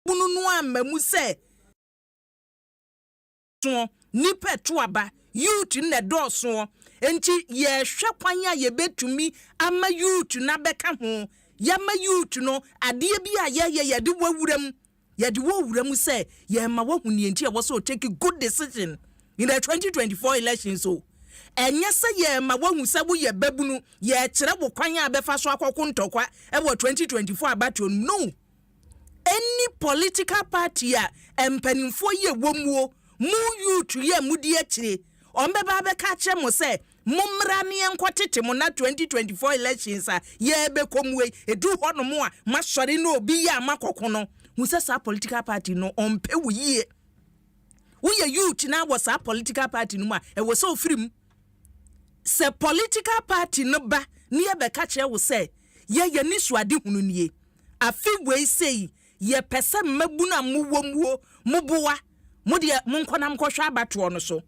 bunu no amamu se so nipa to aba youth na dɔɔso enti ye hwɛ kwan a ye betumi ama youth na bɛka ho yama youth no ade bi a ye de wawuram ye de wawuram se ye ma wahuni enti e was take a good decision in the 2024 elections so enye se ye ma wahu se wo ye babunu ye kyerɛ wo kwan a bɛfa so akɔko ntɔkwa e wo 2024 abato no any political party a empanimfo ye womuo mu youth ye mudi akyire ombeba bɛka kyerɛ mo se mumra ne enkotete mo na 2024 elections a ye bekomwe edu hono mo a masɔre na obi ya makɔko no hu se sa political party no ompe wo yie wo ye youth na wo sa political party no ma e wo so firim se political party no ba ne ye bɛka kyerɛ wo se ye ni suade hunu nie afi we sei ye pese mabu na muwomuo muboa mode monkonam kɔhwɛ abato no so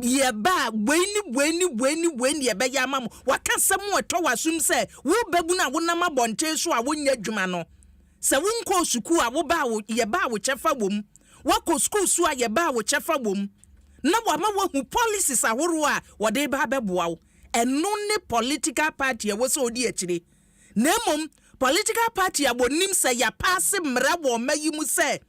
ye ba weni ye be ya mam waka sɛm wɔtɔ wasum sɛ wo babu na wonam abɔnte so a wonya dwuma no sɛ wonko suku a wo ba wo ye ba wo kyɛfa wom wako school so a ye ba wo kyɛfa wom na wama wahu policies ahoro a wɔde ba bɛboa wo ɛno ne political party a wo sɛ odi akyire na mom political party a bonim sɛ ya pass mra wo mayi mu sɛ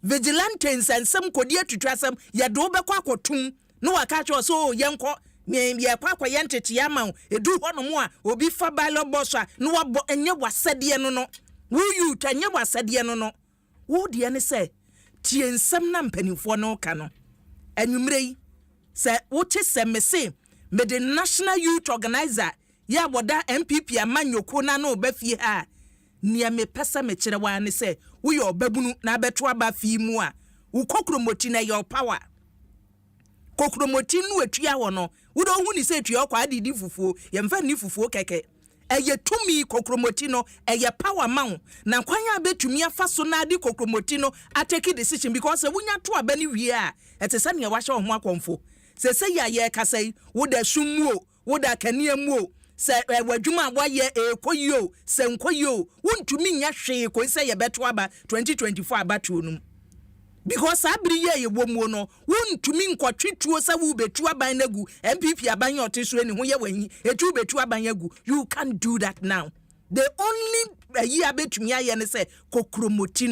vigilantes and some kodi atutrasam ya do bekwa akotum no waka cho so yenko ye kwakwa yentete ama edu hono mo a obi fa ballot box a no wabo enye wasede no no wo you tanye wasede no no wo de ne se tie nsam na mpanimfo no ka no anwumre yi se wo te se me se me the national youth organizer ya boda MPP amanyoko na no ba fie ha nia me pesa me kire wa ne se wo ye obabunu na beto aba fi mu a wo kokromoti na your power kokromoti nu atua wo no wo do hu ni se atua kwa adidi fufuo ye mfa ni fufuo keke eye tumi kokromoti no eye power man na kwanya betumi afa so na adi kokromoti no atake decision because wunya to aba ni wie a etese ne wa hye ho akomfo se ya ye kasai wo da summuo wo da kaniamuo se wadwuma aboye ekoyo se nkoyo wontumi nya hwe ko se ye beto aba 2024 abato no because abri ye womuo no wontumi nkotwetuo se wo betu aban nagu MPP aban oteso ani ho ye wanyi etu betu aban agu you can't do that now the only year betumi aye ne se kokromoti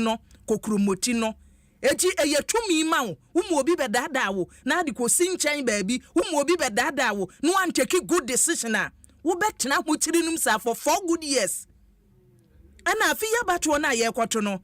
no eti eyetumi ma wo umu obi bedada wo na ade ko sinchen baabi umu obi bedada wo no wan take good decision a wo betena ho tirinum sa for 4 good years ana afi ya bato na ye kwoto no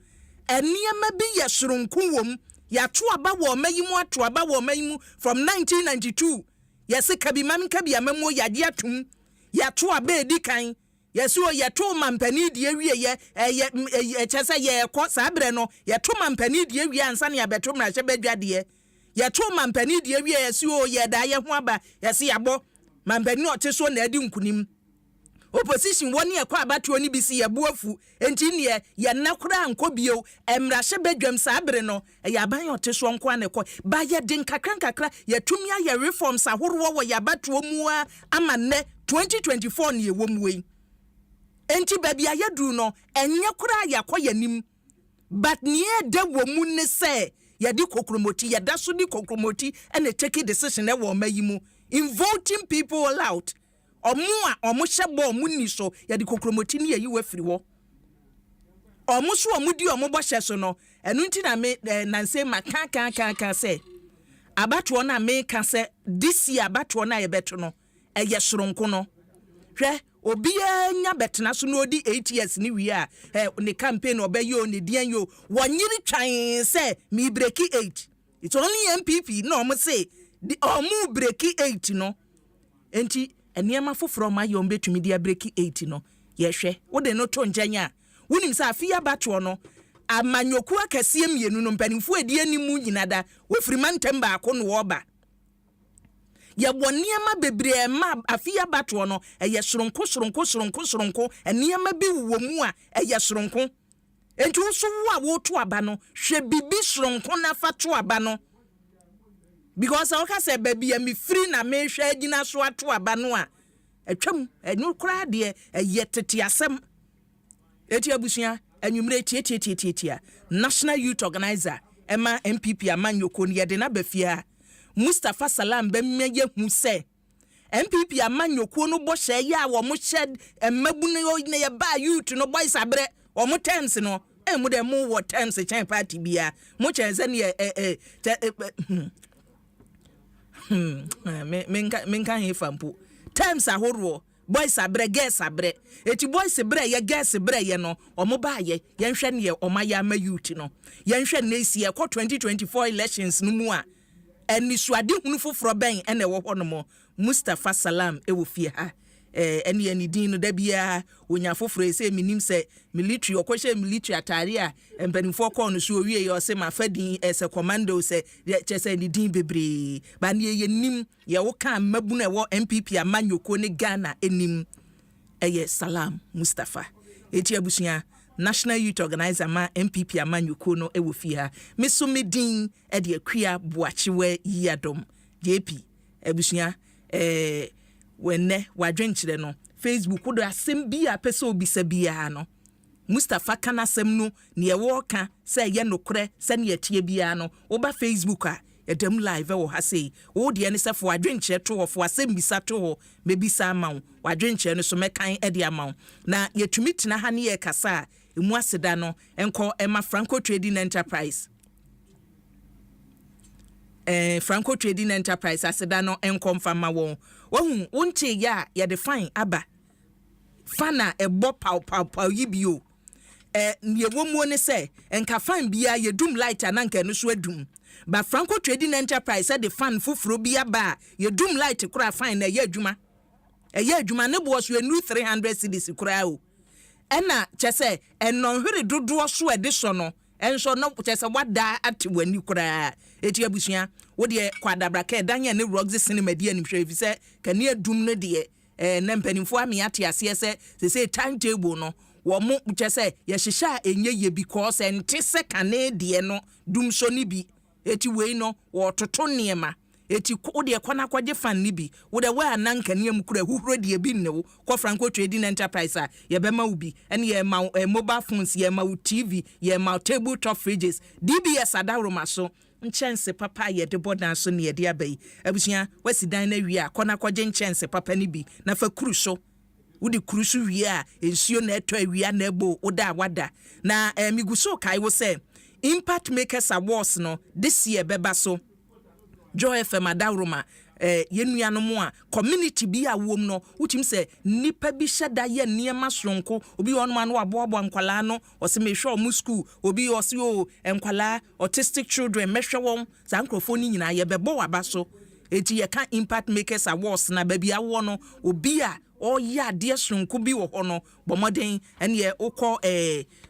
eniema bi ye soronku wom ya to aba wo mayimu ato aba wo mayimu from 1992 yesi kabi mam kabi amamo yade atum ya to aba edi kan yesi o ye to mampani die wie ye chese ye ko sabre no ye to mampani die wie ansa ne abeto mrahye badwade ye to mampani die wie yesi o ye da ye ho aba yesi yabo mampani o teso na adi nkunim opposition woni ekwa abato ni bisi ye buafu enti ne ye nakora ankobio emrahye badwam sabre no ye aban o teso nko anekọ ba ye din kakra ye tumi aye reforms ahoro wo ye abato mu a ama ne 2024 ne ye womwe enti baby ayadru no enye kura yakoyanim but nie de womu ne se ye di kokromoti ye da so di kokromoti and take a decision e wo mayimu in voting people all out omu a omu hyebo omu ni so ye di kokromoti ne yi wafiri wo omu so omu di omu bo hye so no enu nti na me nanse maka se abato na me ka se this year abato na ye beto no eye soronko no hwe obia nya betena so no di 8 years ni wi a ne campaign obeyo ne dian yo wonyiri twan se mi break 8 it's only MPP no mo say the omu break 8 no enti eniema foforo ma yo mbetumi dia break 8 no ye hwe wo de no to njanya wonim sa afia bato no amanyoku akase mienu no mpanimfu edi animu nyinada wo firimantem ba ko no woba ye woniema bebre ma afia bato no eye soronko eniema bi wo mu a eye soronko enti so wo a wo to aba no hwe bibi soronko na fa to aba no because I can say baby am free na me hwe agina so ato aba no a atwam enyu kra de eye tete asem eti abusua anwumre tie national youth organizer ema MPP amanyoko ne de na bafia Mustafa Salam bemye hu se MPP amanyoko no bo hye ya wo mo hye emabu ne ye ba youth no boys abre wo mo terms no mu de mo wo terms chen party bia mo chen ze ne menka he fampo terms ahoro boys abre girls abre eti boys bre ye girls bre ye no omo ba ye yenhwe ne omaya ma youth no yenhwe ne si ye 2024 elections no mu a eni suade hunu foforo ben ene wo ho no mo Mustafa Salam e wo fie ha eni din no da bia onya foforo ese minim se military okwohye military atare a empanifo call no so owie ye o se mafadin ese commando se chese ni din bebre ba ne ye nim ye wo kan mabu na wo MPP amanyoko ne Ghana enim eye Salam Mustafa eti abusia National Youth Organizer ma MPP amanyoko no e wo fie ha meso medin e de akua boachiwe Adom JP abusia wenne wadwenkyere no Facebook wo do asem bia pese obisa bia no Mustafa kana asem no ne wo ka se ye nokore se ne atie bia no wo ba Facebook a edem live wo ha sei wo de ne se fo wadwenkyere to wo fo asem bisa to ho mebisa amawo wadwenkyere no so mekan e de amawo na yetumi tena ha ne ye kasa emu aseda no enko ema Franco Trading Enterprise Franco Trading Enterprise aseda no enkomfama won wohu wonte ya define aba fana ebo pau yibio ye womu ne se enka fan bia ye dum light ananka no so adum ba Franco Trading Enterprise de fan fufuro bia ba ye dum light kura fan na ye adwuma ne bo so enu 300 cedis kura o ena chese enonhwere dodo so ediso no enso no chese wada ati wani kura eti abusua wo de kwadabra ka danya ne Roxy cinema dia nim hwe fise kane adum no de na mpanimfo ame ate ase se timetable no wo mo chese ye hihya enye ye because ente se kane de no dum so ni bi eti wei no wo toto niema eti wo de kwana kwaje fan ni bi wo de wa nanka ne amkura huhuro de bi ne wo ko Franco Trading Enterprise a ye be ma ubi ene ye ma mobile phones ye ma TV ye ma table top fridges DBS adawroma so nchense papa ye de bodan so ne ye de abai abusia wasidan na wi a kona kwaje nchense papa ni bi na fa kruso wudi kruso wi a ensuo na eto awia na ebo oda wada na miguso kai wo se Impact Makers Awards no this year beba so Joy FM adawroma yenuanom a community bi a wom no utim se nipa bi hyeda ye niema sonko obi wonma no aboabo nkwala no ose mehwe o mu school obi ose o nkwala autistic children mehwe won za nkrofo ni nyina ye bebo waba so eti ye kan Impact Makers Awards na ba bi awo no obi a o ya de sonko bi wo ho no bomoden ene ye ukọ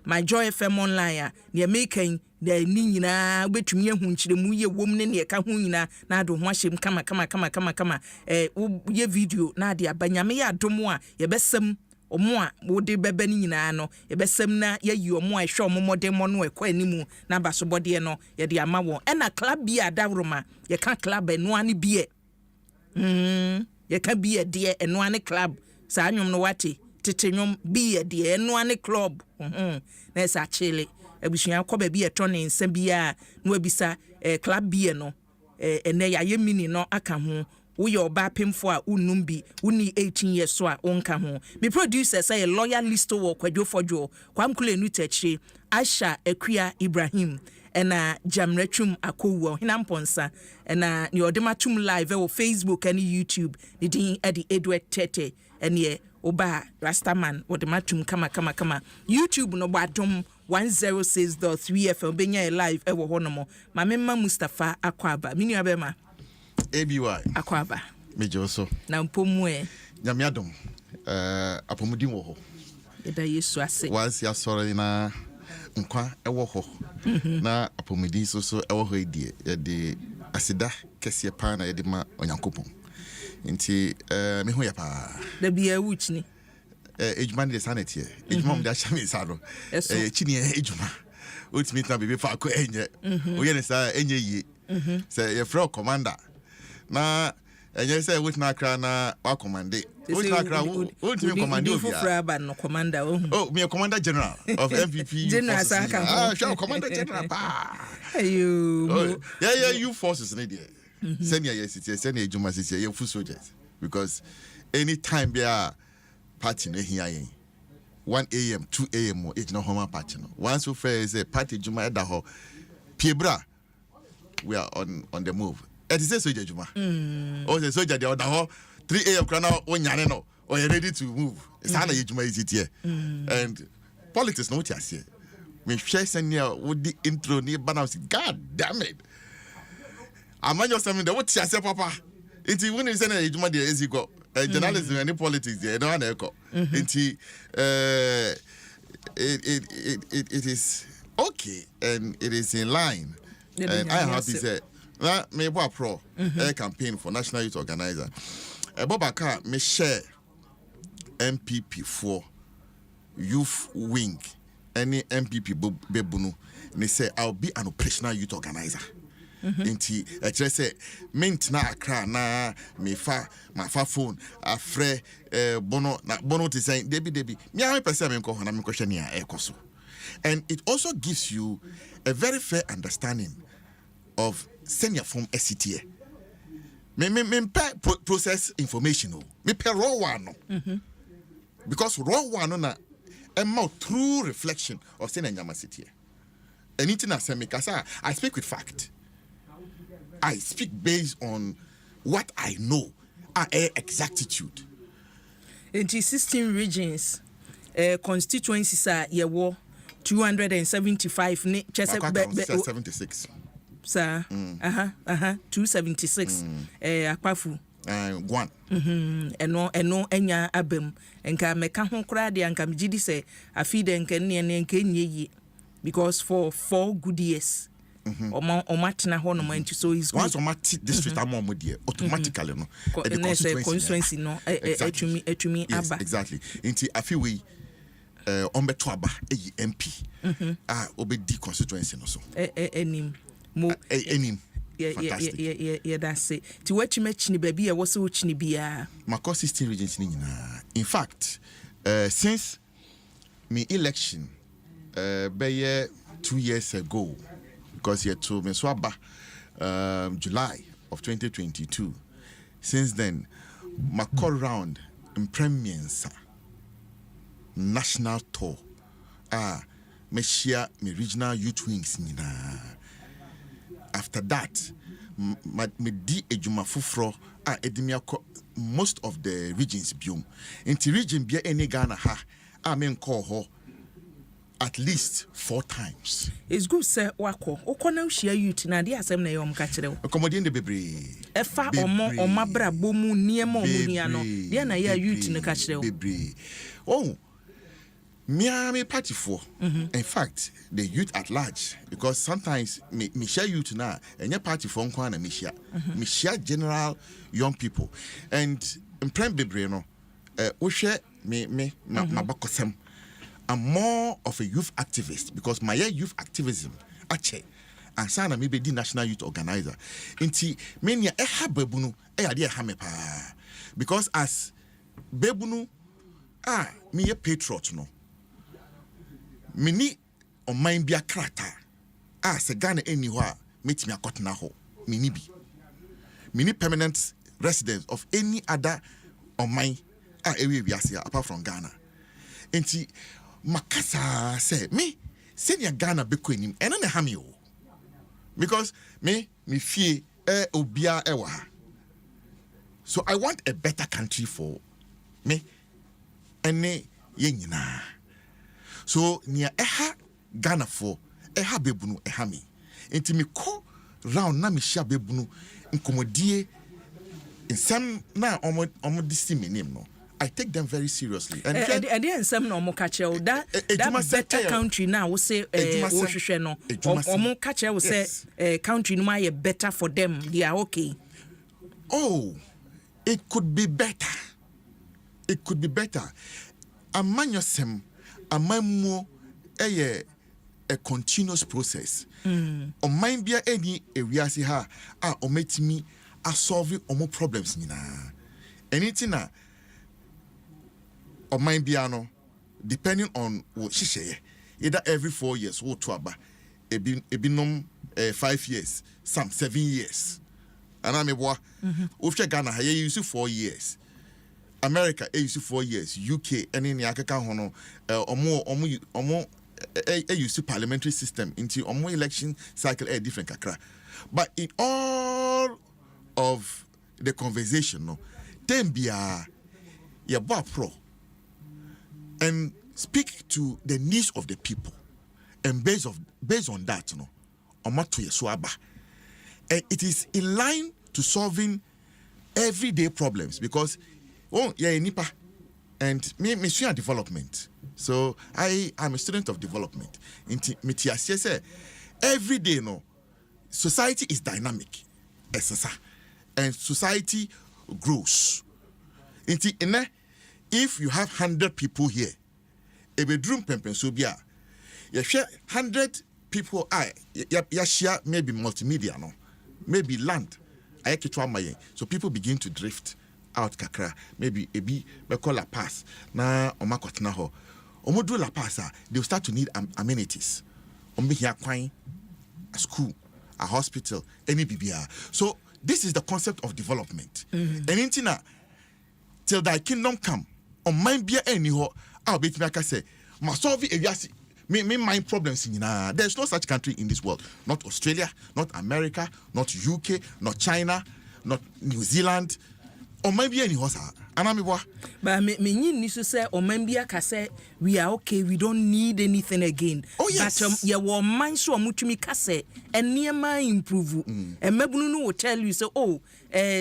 my Joy FM online a ne making de ni nyina betumi ehu nkyiremu ye wom ne ka hu nyina na ado ho ahyem kama ye video na ade abanyame ya adomo a ye besem omo a wode bebe ni nyina no ye besem na ye yi omo a ehwe omo modem no ekọ animu na basobode no ye de ama won ena club bi adawroma ye ka club eno ani bi ye ka bi de eno ani club sa anwom no wate tetenyom bi de eno ani club na esa chile abusuan ko ba bi eto ne nsa bia no abisa club bi no ene ya ye mini no aka ho wo ye oba pemfo a unum bi uni 18 years so a onka ho me producer say a lawyer list wo kwadwofojo kwamkule nu tachi Aisha Akua Ibrahim ena Jamretrum akowo hinamponsa ena ni odematum live wo Facebook and YouTube ni din edi Edward Tete ene oba Rastaman odematum kama YouTube no Adom 106.3 FM benya live ewo honomo mamemma Mustafa Akwaba mini abema ABY Akwaba mejoso na mpomwe nyame Adom apomudin wo ho eda Yesu ase wansi asore na nkwa ewo ho na apomudin so ewo ho edie de asida kese pa na yede ma onyankopon nti me ho ya pa da bia wuchni ejuma de sanity ejuma mda chami saro chini ejuma ultimate na bebe fa ko enye oye ne sa enye yi se ye fro commander na And you say which na kra na wa commande. Which na kra won't me commande Fraba no commander. Oh, me a commander general of MPP. General sure commander general pa. You. Yeah, you forces in there. Send your city, send your Juma city, your full soldiers. Because anytime they are party no here 1 a.m., 2 a.m. it's no home party. Once we face a party Juma at the hall, Piebra, we are on the move. It is a soldier Juma. Oh, the soldier the other hall, 3 a.m. crana on Yaneno, or you're ready to move. It's how the Juma is it here. And politics no chance here. We share send with the intro near Banams. God damn it. I'm not just saying that what you say, Papa. It's when you say that you the easy go. Journalism and politics, they don't echo. It is okay and it is in line. And I have to say, me pro campaign for National Youth Organizer. Bobaka me share MPP for youth wing. Any MPP bebunu. Me say I'll be an operational youth organizer. Inti actually say mint na akra na me fa my phone afre bono to say debi me am person me ko na me question ya ekoso. And it also gives you a very fair understanding of senior form SCTA. Me process information me pe raw one because raw one na a more true reflection of senior nyama city. Anything I say me kasa I speak with fact. I speak based on what I know, exactitude. In 16 regions, constituencies are 275. 76. Sir, 276. Akwafu. One. Eno enya abem. Enka meka ho kra de anka mjidi se afide enka ne enka nye because for 4 good years. Omatna ho no man so is once omat district am automatically no the constituency no etumi aba exactly inti afi we ombeto aba MP obedi constituency no so enim mo enim yeah that's it ti wachime chini baby e wo se wo chini bia mako 16 regions ni nyina in fact since me election by 2 years ago because here to Meswaba July of 2022. Since then, my call round in Premier's national tour. Me share me regional youth wings nina. After that, me di ejuma fufro edimia most of the regions biom. Inti region bia any Ghana ha men call ho at least 4 times. It's good sir wako. Okona ushia youth na dia asem na yom ka kire wo. Komodien de bebre. Efa omo mabra bomu niema omunia no. Dia na ya youth ne ka kire wo. Bebre. Oh. Me party for. In fact, the youth at large because sometimes me share youth na enye party for nko na me share. Me share general young people and in prime bebre no wo hwe me mabakosem. I'm more of a youth activist because my youth activism actually and sana me be the national youth organizer. Inti menya bebunu ade ha me pa because as bebunu me ye patriot no me ni on mind bia krata se Ghana eni ho a metimi akotena ho me ni bi me ni permanent residents of any other on mind ewe biase apart from Ghana. Inti makasa say me senior Ghana beko enim eno na ha me o because me fie obia ewa so I want a better country for me ene ye nyina so nia Ghana for bebunu me enti me ko round na me hia bebunu nkomodie nsam na omo disi me nim no I take them very seriously. And then some no more catch that better country now will say no more catch will say country no more better for them. They are okay. Oh, it could be better. It could be better. Amanyosem amamo a continuous process. On mind be any area ha ometimi are solving omo problems nina. Anything na or mind biano depending on what she say either every 4 years or to aba ebinom 5 years, some 7 years. And I'm a boy. Ufche Ghana, I use 4 years. America, I use 4 years. UK, and in the Akaka Hono, or more, I use parliamentary system into a more election cycle, a different kakra. But in all of the conversation, no, then be a pro and speak to the needs of the people. And based on that, no, and it is in line to solving everyday problems because nipa and me development. So I am a student of development. Every day, no, society is dynamic, and society grows. If you have 100 people here, a bedroom pempensobia. You share 100 people. You share maybe multimedia, no, maybe land. So people begin to drift out kakra. Maybe ebi call La Paz na omakotna ho. Omodu La Paz, they will start to need amenities. Here kwine, a school, a hospital, any BBR. So this is the concept of development. And intina till thy kingdom come, on mind be any ho. I'll be to say. Solve me mind problems in there's no such country in this world. Not Australia, not America, not UK, not China, not New Zealand. Or maybe any horse. But me need to say or maybe I can say we are okay, we don't need anything again. Oh yes. But your mind so much me kase and near my improve. And Mebunu will tell you so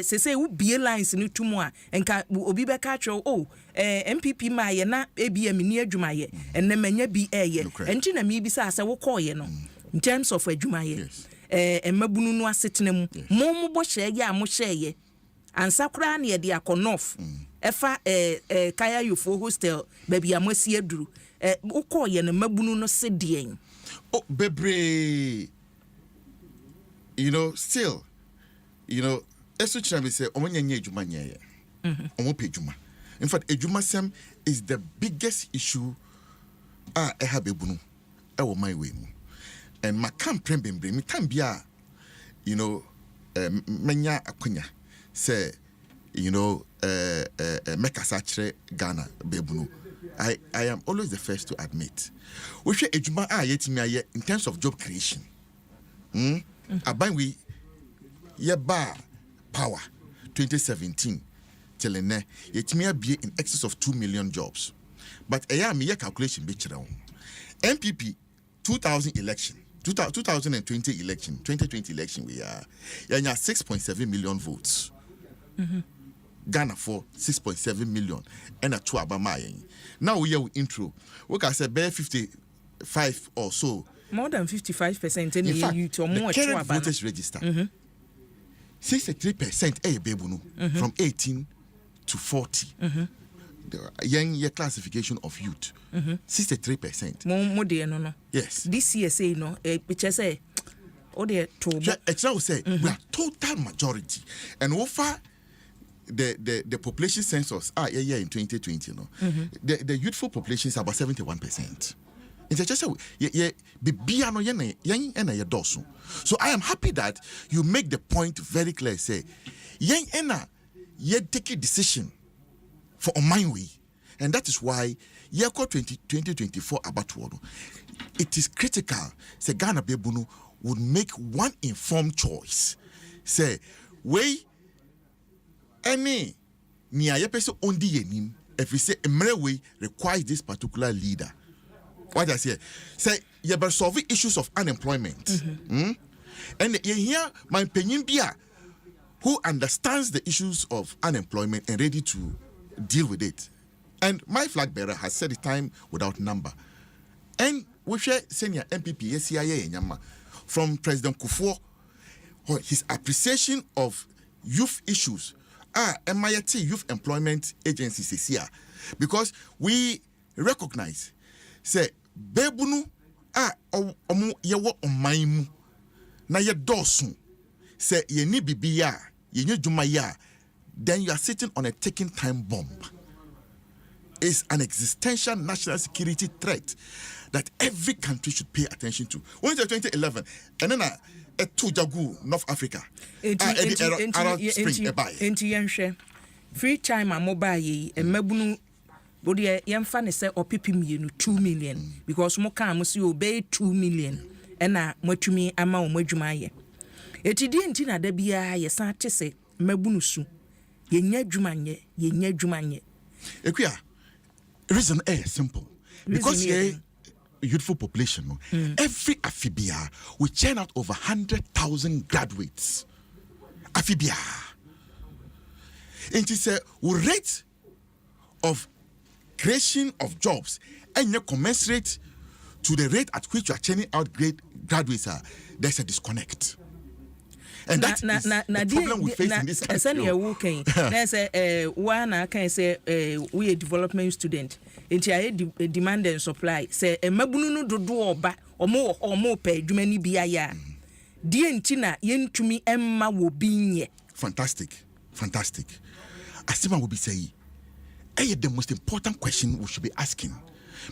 say we be lines in two more and can be back at your MPP my na ABM near Jumaye and then many be and Tina me besides I will call you know in terms of a Jumaye. And Mebunu no sitting more share ya mo share and Sakura near the Akonof. Efa Kaya Yufo hostel baby amosi eduru ukọ ye na mabunu no sedien. Oh bebre, still esu chira me say omo nyanya ejuma nyeye omo pe ejuma. In fact ejuma sem is the biggest issue have ebunu e wo my way mu. And my campaign bebre me time bia menya akonya say Mekasachre Ghana Bebunu. I am always the first to admit. We share ejuma yetimi in terms of job creation. Aban we ba power 2017 till ne yetimi be in excess of 2 million jobs. But me calculation be chira. MPP 2020 election 2020 election we are 6.7 million votes. Ghana for 6.7 million and a 2 abamaye. Now we have intro. We can say bare 55 or so. More than 55% in fact, the current voters register. 63% from 18 to 40. The young classification of youth. 63%. More no. Yes. This year say no. Picture say. Oh dear. Extra say we are total majority and offer. The population census in 2020 the youthful population is about 71%. It's just so I am happy that you make the point very clear. Say take a decision for a mind way, and that is why 2024 about it is critical. Say Ghana Bebunu would make one informed choice. Say way. Any niya yepeso ondi yenim if we say Emrewe requires this particular leader. What I say you better solve issues of unemployment. And you hear my opinion bia who understands the issues of unemployment and ready to deal with it. And my flag bearer has said the time without number. And we share senior MPP SCIA nyama from President Kufuor his appreciation of youth issues. MIT Youth Employment Agency says here because we recognize say bebunu omu yewo omaimu na ye dosun say ye ni bibia yenye juma ya, then you are sitting on a ticking time bomb. It's an existential national security threat that every country should pay attention to. When it's 2011, and then a two Jagu, North Africa, Arab Spring, free time a mobile ye, and Mabunu, Bodia, Yamfan is or Pipim 2 million, because Moka must you obey 2 million, and what to me, Ama Mojumaye. It didn't in a debia, yes, I say, Mabunusu, ye Jumanye, ye Jumanye. Equia, reason A simple. Because ye youthful population, every Afibia will churn out over 100,000 graduates. Afibia. It is a rate of creation of jobs and you commensurate to the rate at which you are churning out great graduates. There's a disconnect. And that is the problem we face in this country. There's a one can say we a development student. Into a demand and supply. Say a mabunu do oba or more pay many biaya. Dear Tina yen to me Emma will be ye. Fantastic. Asima will be saying, the most important question we should be asking.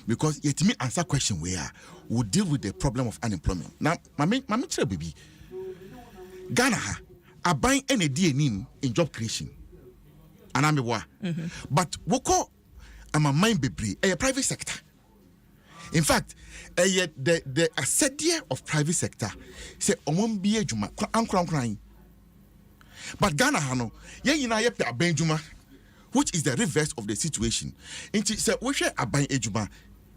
Because yet me answer question where we deal with the problem of unemployment. Now, my baby. Ghana are buying any DNA in job creation. And I'm a but woko I'm a mind baby, a private sector. In fact, the asset of private sector say be a juma crying. But Ghana hano, a benjuma, which is the reverse of the situation. Into say we share a buying a juma,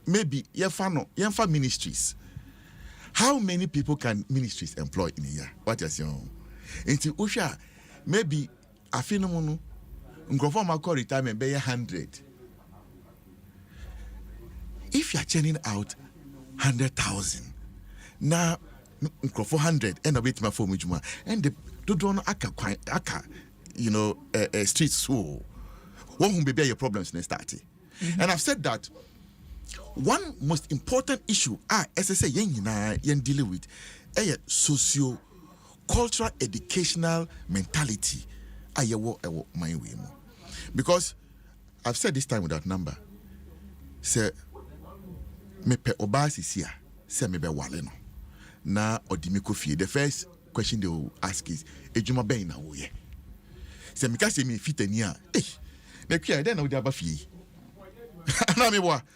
maybe Yefano ministries. How many people can ministries employ in a year? What you saying? Into Usha, maybe a phenomenon. Nkrofo call retirement be 100. If you are churning out 100,000, now nkrofo 100 and a bit my phone juma and the don't aka street so one who be your problems in start. And I've said that one most important issue as I say yen dealing with a socio-cultural educational mentality my way more. Because I've said this time without number. Say me pe obasi sia say me be wale no na odimiko fie. The first question they will ask is ejuma be na wo ye. Say me ka say me fitani a me kia then na wo aba fie.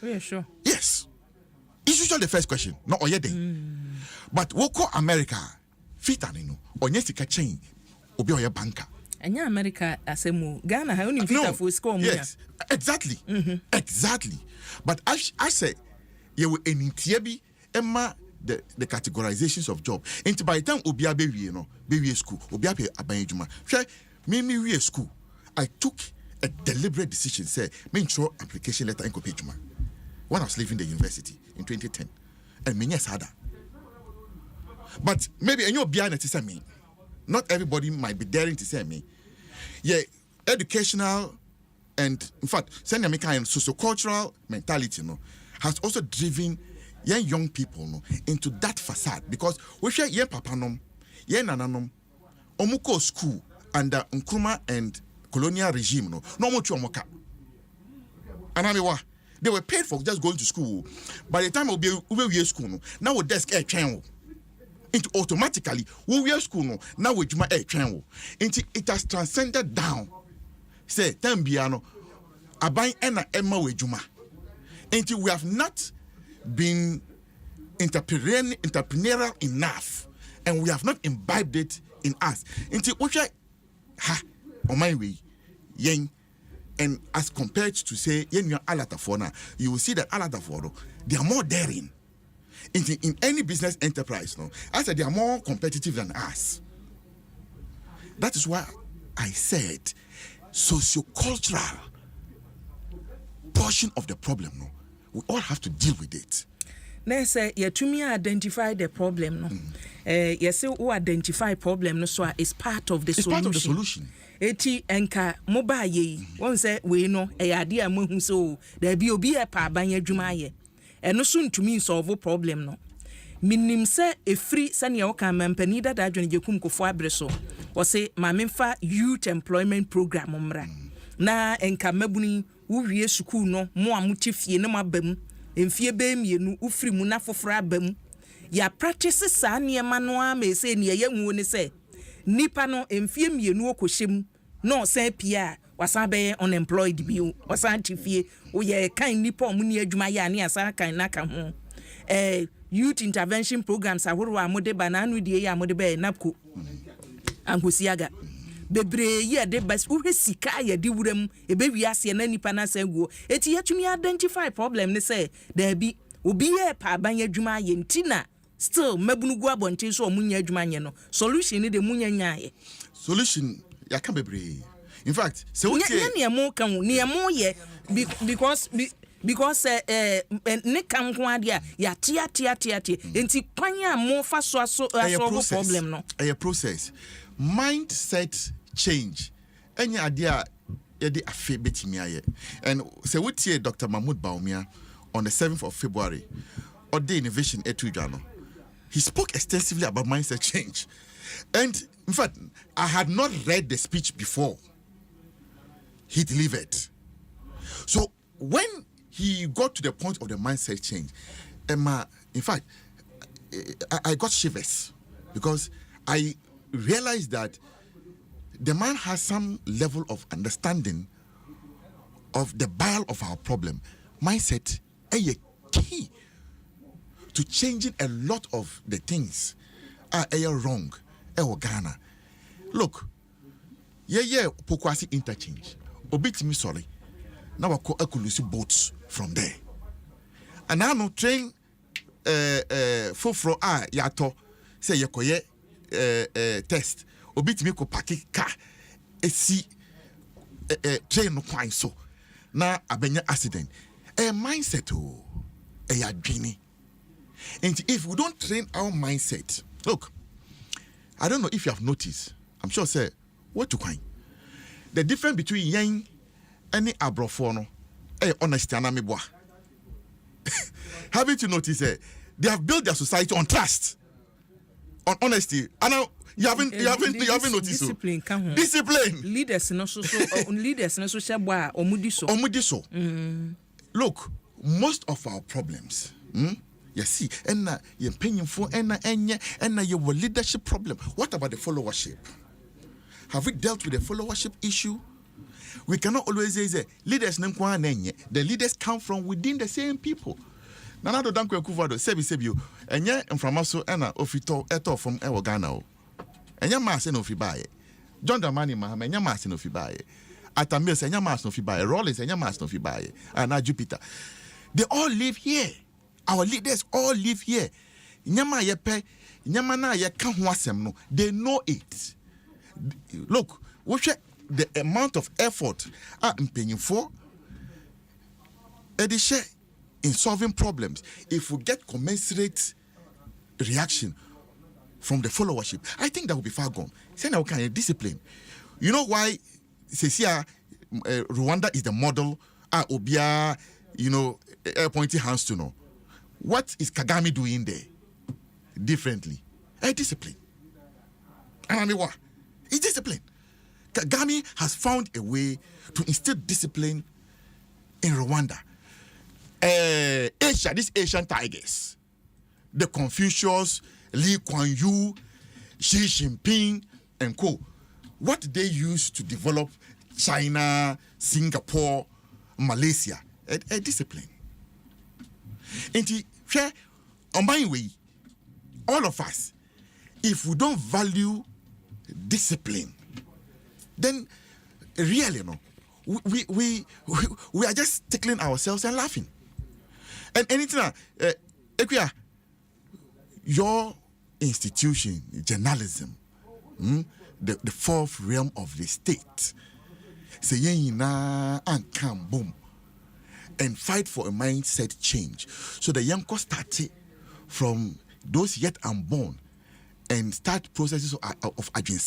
Yeah, sure. Yes. It's usually the first question. No, or yet. But woko America, fitani no, onye sika chain, obi oya banker. Anya America asemu Ghana ha only fita for score mo. Yes. Exactly. Exactly. But I say you will enitiabi emma the categorizations of job. And by the time obi abewie no, bewie school, obi abe abanjuma. Hwe me wie school. I took a deliberate decision, say, me throw application letter in Kopejuma when I was leaving the university in 2010. And me yes harder. But maybe and you're behind it to say me. Not everybody might be daring to say me. Yeah, educational and in fact, send me kind of socio-cultural mentality has also driven young people into that facade because we share yen papanom, yen nananom, omuko school under Nkrumah and colonial regime no more chuamoka. And they were paid for just going to school. By the time we school now we desk air channel. Into automatically we school now we juma air channel. Into it has transcended down. Say tembiano abai ena emma we juma. Into we have not been entrepreneurial enough and we have not imbibed it in us. Into on my way, yen, and as compared to say yen alatafona, you will see that alataforo they are more daring in any business enterprise. I said they are more competitive than us. That is why I said socio-cultural portion of the problem. We all have to deal with it. Let's say you to me identify the problem. You say who identify problem so it's part of the solution. Part of the solution. Eti enka mobile ye won say we no e ade a mahu so there be obi e pa ban adwuma ye eno so ntumi solve problem no minim se efri sane o kan mampani dada adwene jekum kofo abre so o se ma memfa youth employment program mra na enka mabuni wo wie school no mo amuti fie na mabam emfie be mienu ufri mu na foforo abam ya practice sa niema no a me se ne ye hu ne se nipa no emfie mienu okohyem no san pia wasan be unemployed bi wasan tifie wo ye kan nipa omuni adwuma ya ne asa kan na ka ho youth intervention programs ahoro amode bananu die ya amode be napko ankosiaga bebre ye de bas uhwe sika ya di wuram ebe wiase na nipa na sanguo eti yatumi identify problem ne say there be obi ye pa ban adwuma ye ntina still mabunugu abonte so omunya adwuma nye no solution ne de munya nyaaye solution ya ka bebre in fact se wotie ne emo kan ne emo ye because ne kan ko ade ya tia enti kwanya mo fa so problem no a process mindset change any idea yedi afi betimi aye and se wotie Dr. Mahmoud Baumia on the 7th of February or the innovation etujano he spoke extensively about mindset change, and in fact I had not read the speech before he delivered. So when he got to the point of the mindset change, Emma, in fact I got shivers because I realized that the man has some level of understanding of the bile of our problem. Mindset is a key to changing a lot of the things are wrong. Ghana. Look, pokwasi interchange. Obit me sorry. Now I call Ekulusi boats from there. And now no train fofro yato say yekoye test obit me ko paki car esi train no kwan so na abenya accident mindset adwini. And if we don't train our mindset, look, I don't know if you have noticed, I'm sure say what to kwan the difference between yen and the abrofo no honesty anameboa. Haven't you noticed they have built their society on trust, on honesty. And now you haven't noticed discipline. Discipline. Leaders no so leaders no so shebwa omudiso. Look, most of our problems, you see, and you're paying for and your leadership problem. What about the followership? Have we dealt with the followership issue? We cannot always say leaders the leaders come from within the same people. Nanado Danko Kuvado, Sebi, and yet and from us and ofito eto from Ghana. And your mass and ofibaye. John Damani Maham and your mass and ofibaye. Atamils and your mass no fibaye. Rollins and your mass no fibaye. And Jupiter. They all live here. Our leaders all live here. Nyama yepe, nyamana ye kan ho asem no. They know it. Look, the amount of effort I'm paying for in solving problems. If we get commensurate reaction from the followership, I think that will be far gone. Say now kind of discipline. You know why Rwanda is the model Obia, pointing hands to know. What is Kagame doing there differently? Discipline. And I mean what? It's discipline. Kagame has found a way to instill discipline in Rwanda. Asia, these Asian tigers, the Confucius, Lee Kuan Yew, Xi Jinping, and co. What they used to develop China, Singapore, Malaysia, a discipline. And on my way, all of us, if we don't value discipline, then really, we are just tickling ourselves and laughing. And anything, your institution, journalism, the fourth realm of the state, say na and come boom, and fight for a mindset change. So the young started from those yet unborn and start processes of Adrian.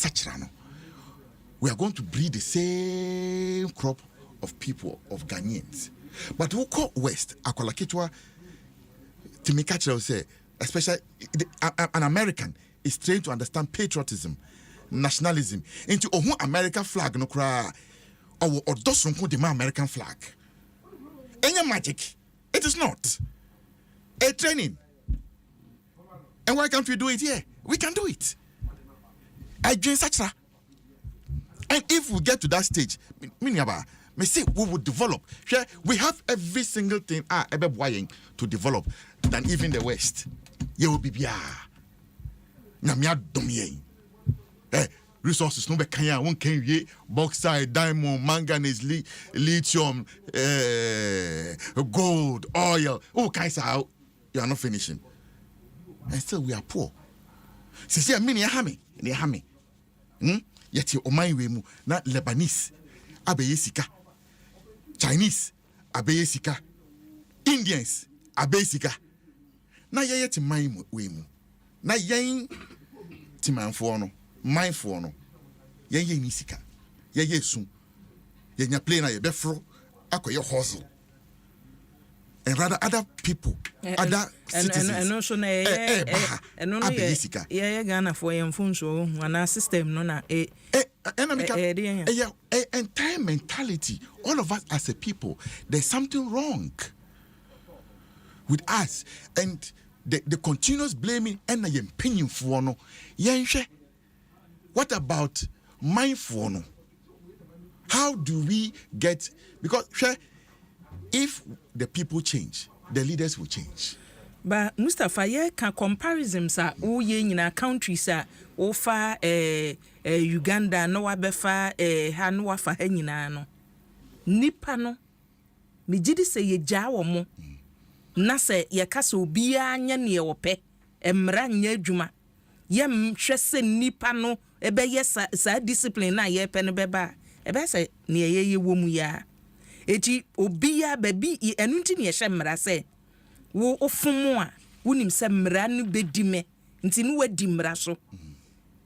We are going to breed the same crop of people, of Ghanaians. But who call West, Akwalakitwa, Timikacha say, especially an American, is trained to understand patriotism, nationalism. Into American flag no cry or doesn't the American flag. Any magic. It is not. A training. And why can't we do it here? We can do it. I join such. And if we get to that stage, me say we would develop. We have every single thing to develop than even the West. You will be resources no be kanya won can ye bauxite, diamond, manganese, lithium, gold, oil. Oh, guys, you are not finishing. And still we are poor. See, many hami. Yet o my way mu na Lebanese abeyesika, Chinese abeyesika, Indians abeyesika. Na ye ti my way mu. Na yen ti manfo no, mindful no. Ye nisika. Ye sun. Ye nya play na ye befro akoye hustle. And rather other people, other citizens. And also na Ghana for so and system no na entire mentality. All of us as a people, there's something wrong with us, and the continuous blaming and the opinion for no. What about mindful no? How do we get, because if the people change, the leaders will change. But Mustafa, ye can comparisons are all ye in our countries are ofa Uganda no abefa hanwa fa henyina no. Nipa no me gidi se ye jawo mo. Na se ye kasa obi anya ne ope emra nya adwuma. Ye hwe se nipa no ebe ye sa discipline na ye pe no beba. Ebe se ne ye wo mu ya. Eti obiya baby enu nti ne yehye mmara se wo ofumu a wonim se mmara no bedi me nti no wadi mmara so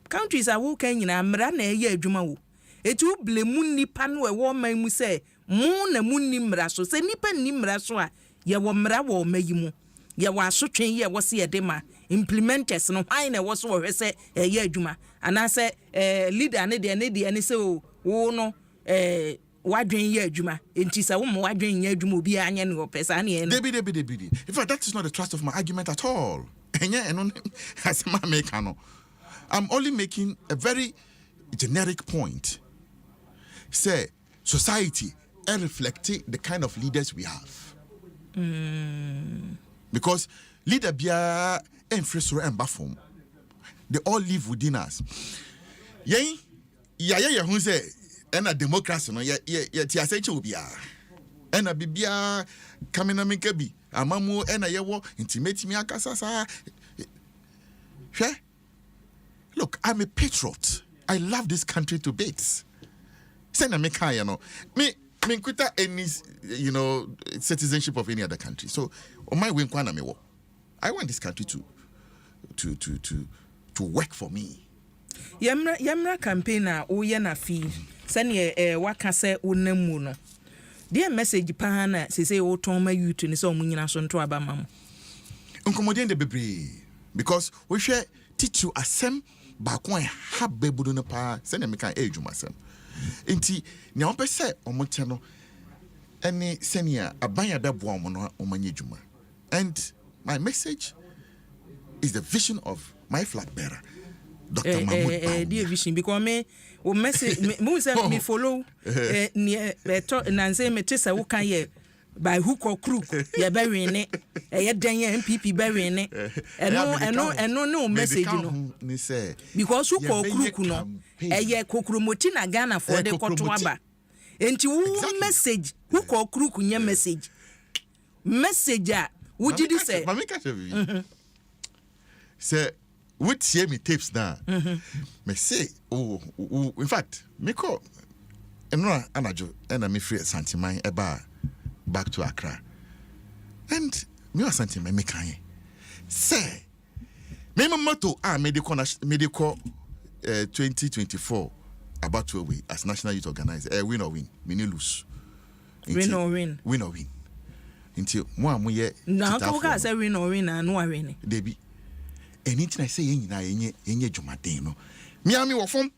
countries a wo kan nyina mmara na eye adwuma wo eti wo blemu nipa no e wo man mu se mu na mu ni mmara so se nipa ni mmara so a ye wo mmara wo mayi mu ye wo asotwen ye wo se ye de ma implementers no hwan na wo so wo hwese eye adwuma ana se leader ne de ne se wo no wadwen ye adwuma enti sa wo mo wadwen ye adwuma obi anya ne opesa na ye no Debi. In fact, that is not the thrust of my argument at all. I'm only making a very generic point. Say society reflecting the kind of leaders we have. Because leader bia enfresoro and bafom, they all live within us. Who say and a democracy no ye ti asenche obia and a bibia kamena mekabi amamu and a yewo intimate me akasasa. Look, I'm a patriot. I love this country to bits. Send a meka, me quita any citizenship of any other country. So on my way I want this country to work for me. Yamra campaigner o ye na fi sane waka se onamu no dia message pa na se o ton ma youth ni se o munyina so nto aba mam nkomodien de bebre because we share teach you asem ba kon ha bebudu no pa sane me kan edwuma asem enti ne on pese omote no ene senia abanya bebo om no omanye dwuma. And my message is the vision of my flag bearer, Dr. Mahmoud dear vision, because me o message me follow nanze me tesa wo kan ye by hook or crook ye bury ne ye dan ye MPP bury ne eno no message no ni say because hook or crook no ye kokromoti na Ghana for the koto aba enti wo message hook or crook nya message a wo gidi say say what see me tapes now me say in fact me call enra anajo na me free Santiman eba back to Accra and me was Santiman me kan say me moto medical 2024 about to away as national youth organizer win or win me no lose win or win until mo amoye na to ka say win or win na no win debi anything I say yenye jumaden no. Me wa form.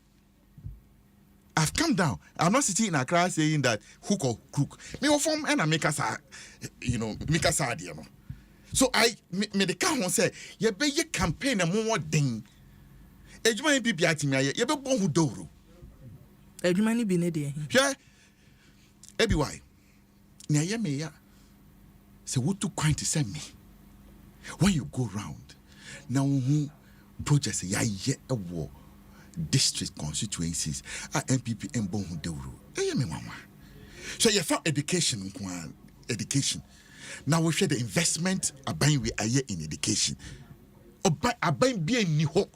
I've come down. I'm not sitting in Accra saying that hook or crook. Me wa form and I make us make us idea no. So I me the can say ye be ye campaign a more ding. Ejuma NPP atimi ye be bon hu doro. Ejuma ni bi ne de. Hwe ebi why. Na ye me ya. Say what to quite to send me. When you go round, now who projects ya ye a war district constituencies are MPP and bon doro. Me mama. So you found education. Now we share the investment aban we are in education. Aban bi ni ho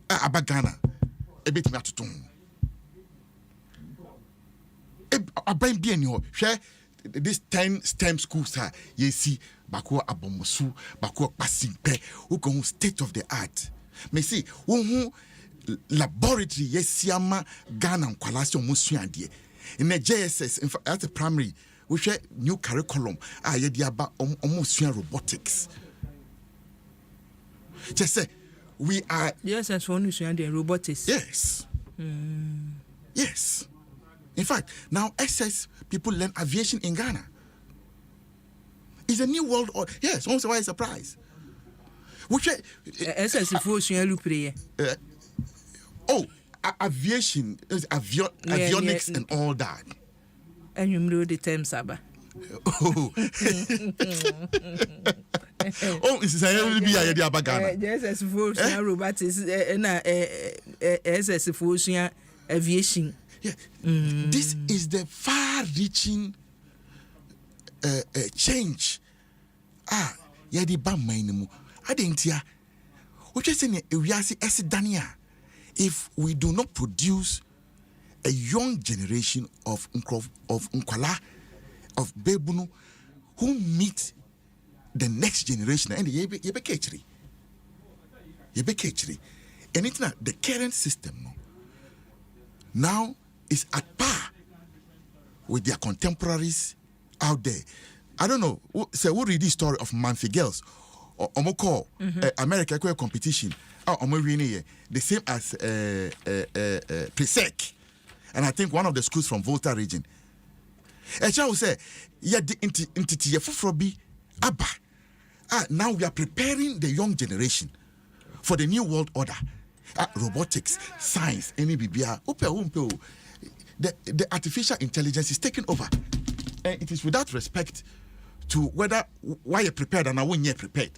abagana e betimi atoton. Aban bi ni ho. Share this 10 STEM schools are you see bako abomosu bako pasimpe who go state of the art me see who laboratory yesiama Ghana nkwalase omusuade in the JSS in fact at the primary we share new curriculum ye dia ba omusua robotics just say we are JSS for omusuade robotics yes yes. In fact, now SS people learn aviation in Ghana. It's a new world order. Yes, also why a surprise. Which SS aviation, avionics and all that. And you know the term Saba. Oh, it's a be a Ghana. SS for robotics and SS for aviation. Yeah. This is the far-reaching change. Yadi bam mainemu. Adentia. Which is in Uriasi Esidania. If we do not produce a young generation of Nkwala, of Bebunu, who meet the next generation, and yebe ketri. And it's not the current system now is at par with their contemporaries out there. I don't know. Say, we read the story of Manfi girls or Omoko America competition. The same as Presec, and I think one of the schools from Volta region. And I will say, yeah, the entity Fufrobi Abba. Now we are preparing the young generation for the new world order. Robotics, science, any BBA, the artificial intelligence is taking over. And it is without respect to why you're prepared and when you're prepared.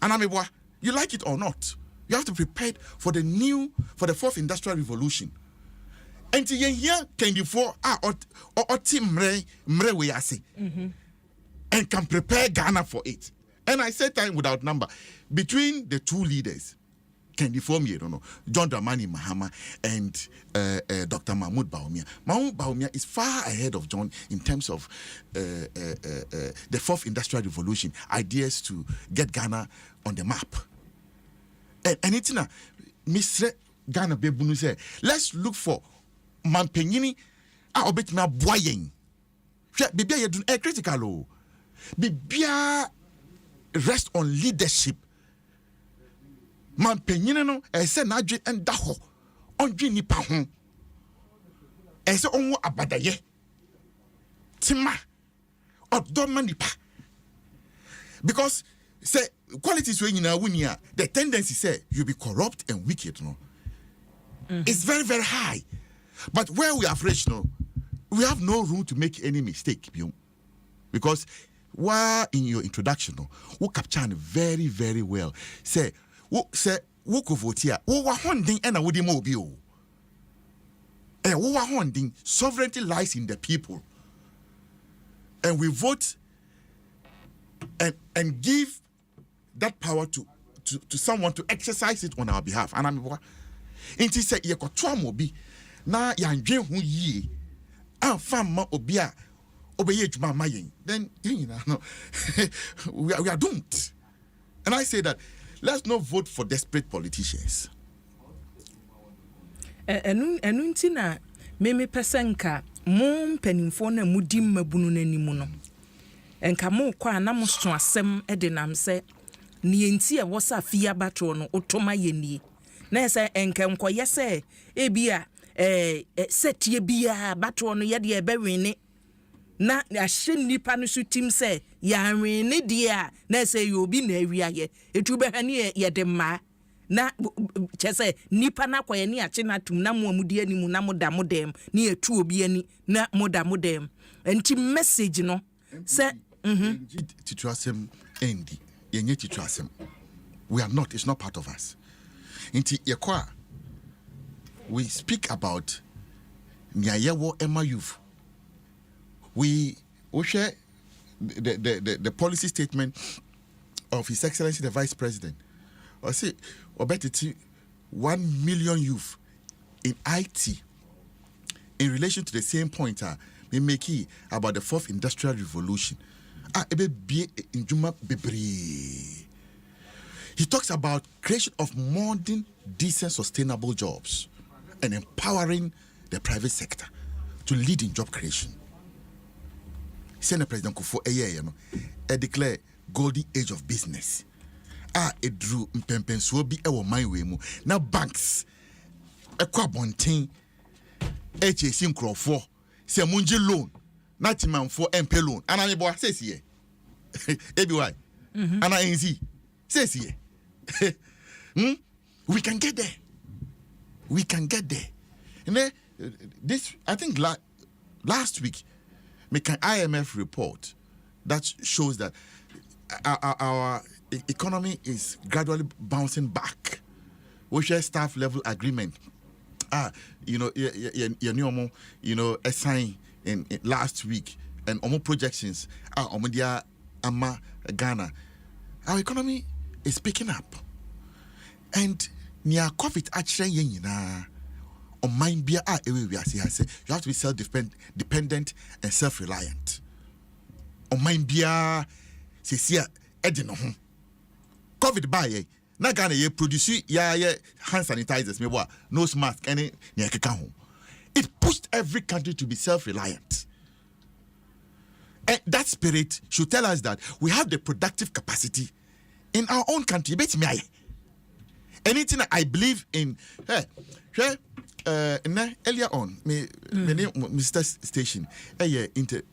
And I mean, you like it or not, you have to prepare for the fourth industrial revolution. And here can you for or team we are and can prepare Ghana for it. And I said time without number between the two leaders. Kendi Fomi, John Dramani Mahama and Dr. Mahmoud Bawumia. Mahmoud Bawumia is far ahead of John in terms of the fourth industrial revolution, ideas to get Ghana on the map. And it's na Mr. Ghana Bebunu say, let's look for Mampenyini obetna boyen. Bibia yedun critical. Bibia rest on leadership. Man penyine no ese na adwe enda ho ondwe nipa ho ese onwo abadaye tima odoma nipa because say qualities we nyina wunia the tendency say you be corrupt and wicked no it's very very high, but where we have reached no we have no room to make any mistake because while in your introduction no we capture very very well say wo kovotia wo wa honding ena wo di mo obi o wo wa honding sovereignty lies in the people and we vote and give that power to someone to exercise it on our behalf. And I'm inti say ye koto amobi na ya ndwe hu yie amfa ma obi a obeye djuma mayen then no we are doomed. And I say that let's not vote for desperate politicians. Enunti na meme pesenka mo mpanimfo na mudi mabunu nanimu no. Enka mo kwa na mo so asem de nam se ni enti e wosa fia bato no otoma yenie na se enkenko yese ebia setie bia bato no ye de ebewene na ahye nipa no so tim se ya nwene de a na se ye obi na awiaye etu be hane ye de ma na chese nipa na kwaye ni ache na tum na mo amudi ani mu na moda modem ni etu obi ani na moda modem enti message no se titrasem endi yenye titrasem we are not, it's not part of us enti yekwa we speak about nyayewo ema youth we share the policy statement of His Excellency the Vice President. I say, obetiti 1 million youth in IT in relation to the same point we make it about the 4th Industrial Revolution. He talks about creation of modern, decent, sustainable jobs and empowering the private sector to lead in job creation. Senate President Kufuor declare golden age of business. It drew mpempensuo bi ewo manwe mu. Na banks ekwa bonten HSC nkrofo se munji loan na timanfo empe loan. Ana me bo asesiye. Ebi why? Ana enzi. Sesiye. We can get there. We can get there. And this I think last week make an IMF report that shows that our economy is gradually bouncing back. We share staff level agreement. Assigned in last week and almost projections are ama Ghana. Our economy is picking up. And near COVID actually on mind be you have to be self-dependent and self-reliant. On mind be Cecilia Edino COVID by na Ghana ye produce hand sanitizers me nose mask any it pushed every country to be self-reliant. And that spirit should tell us that we have the productive capacity in our own country. Anything I believe in earlier on Mr. Station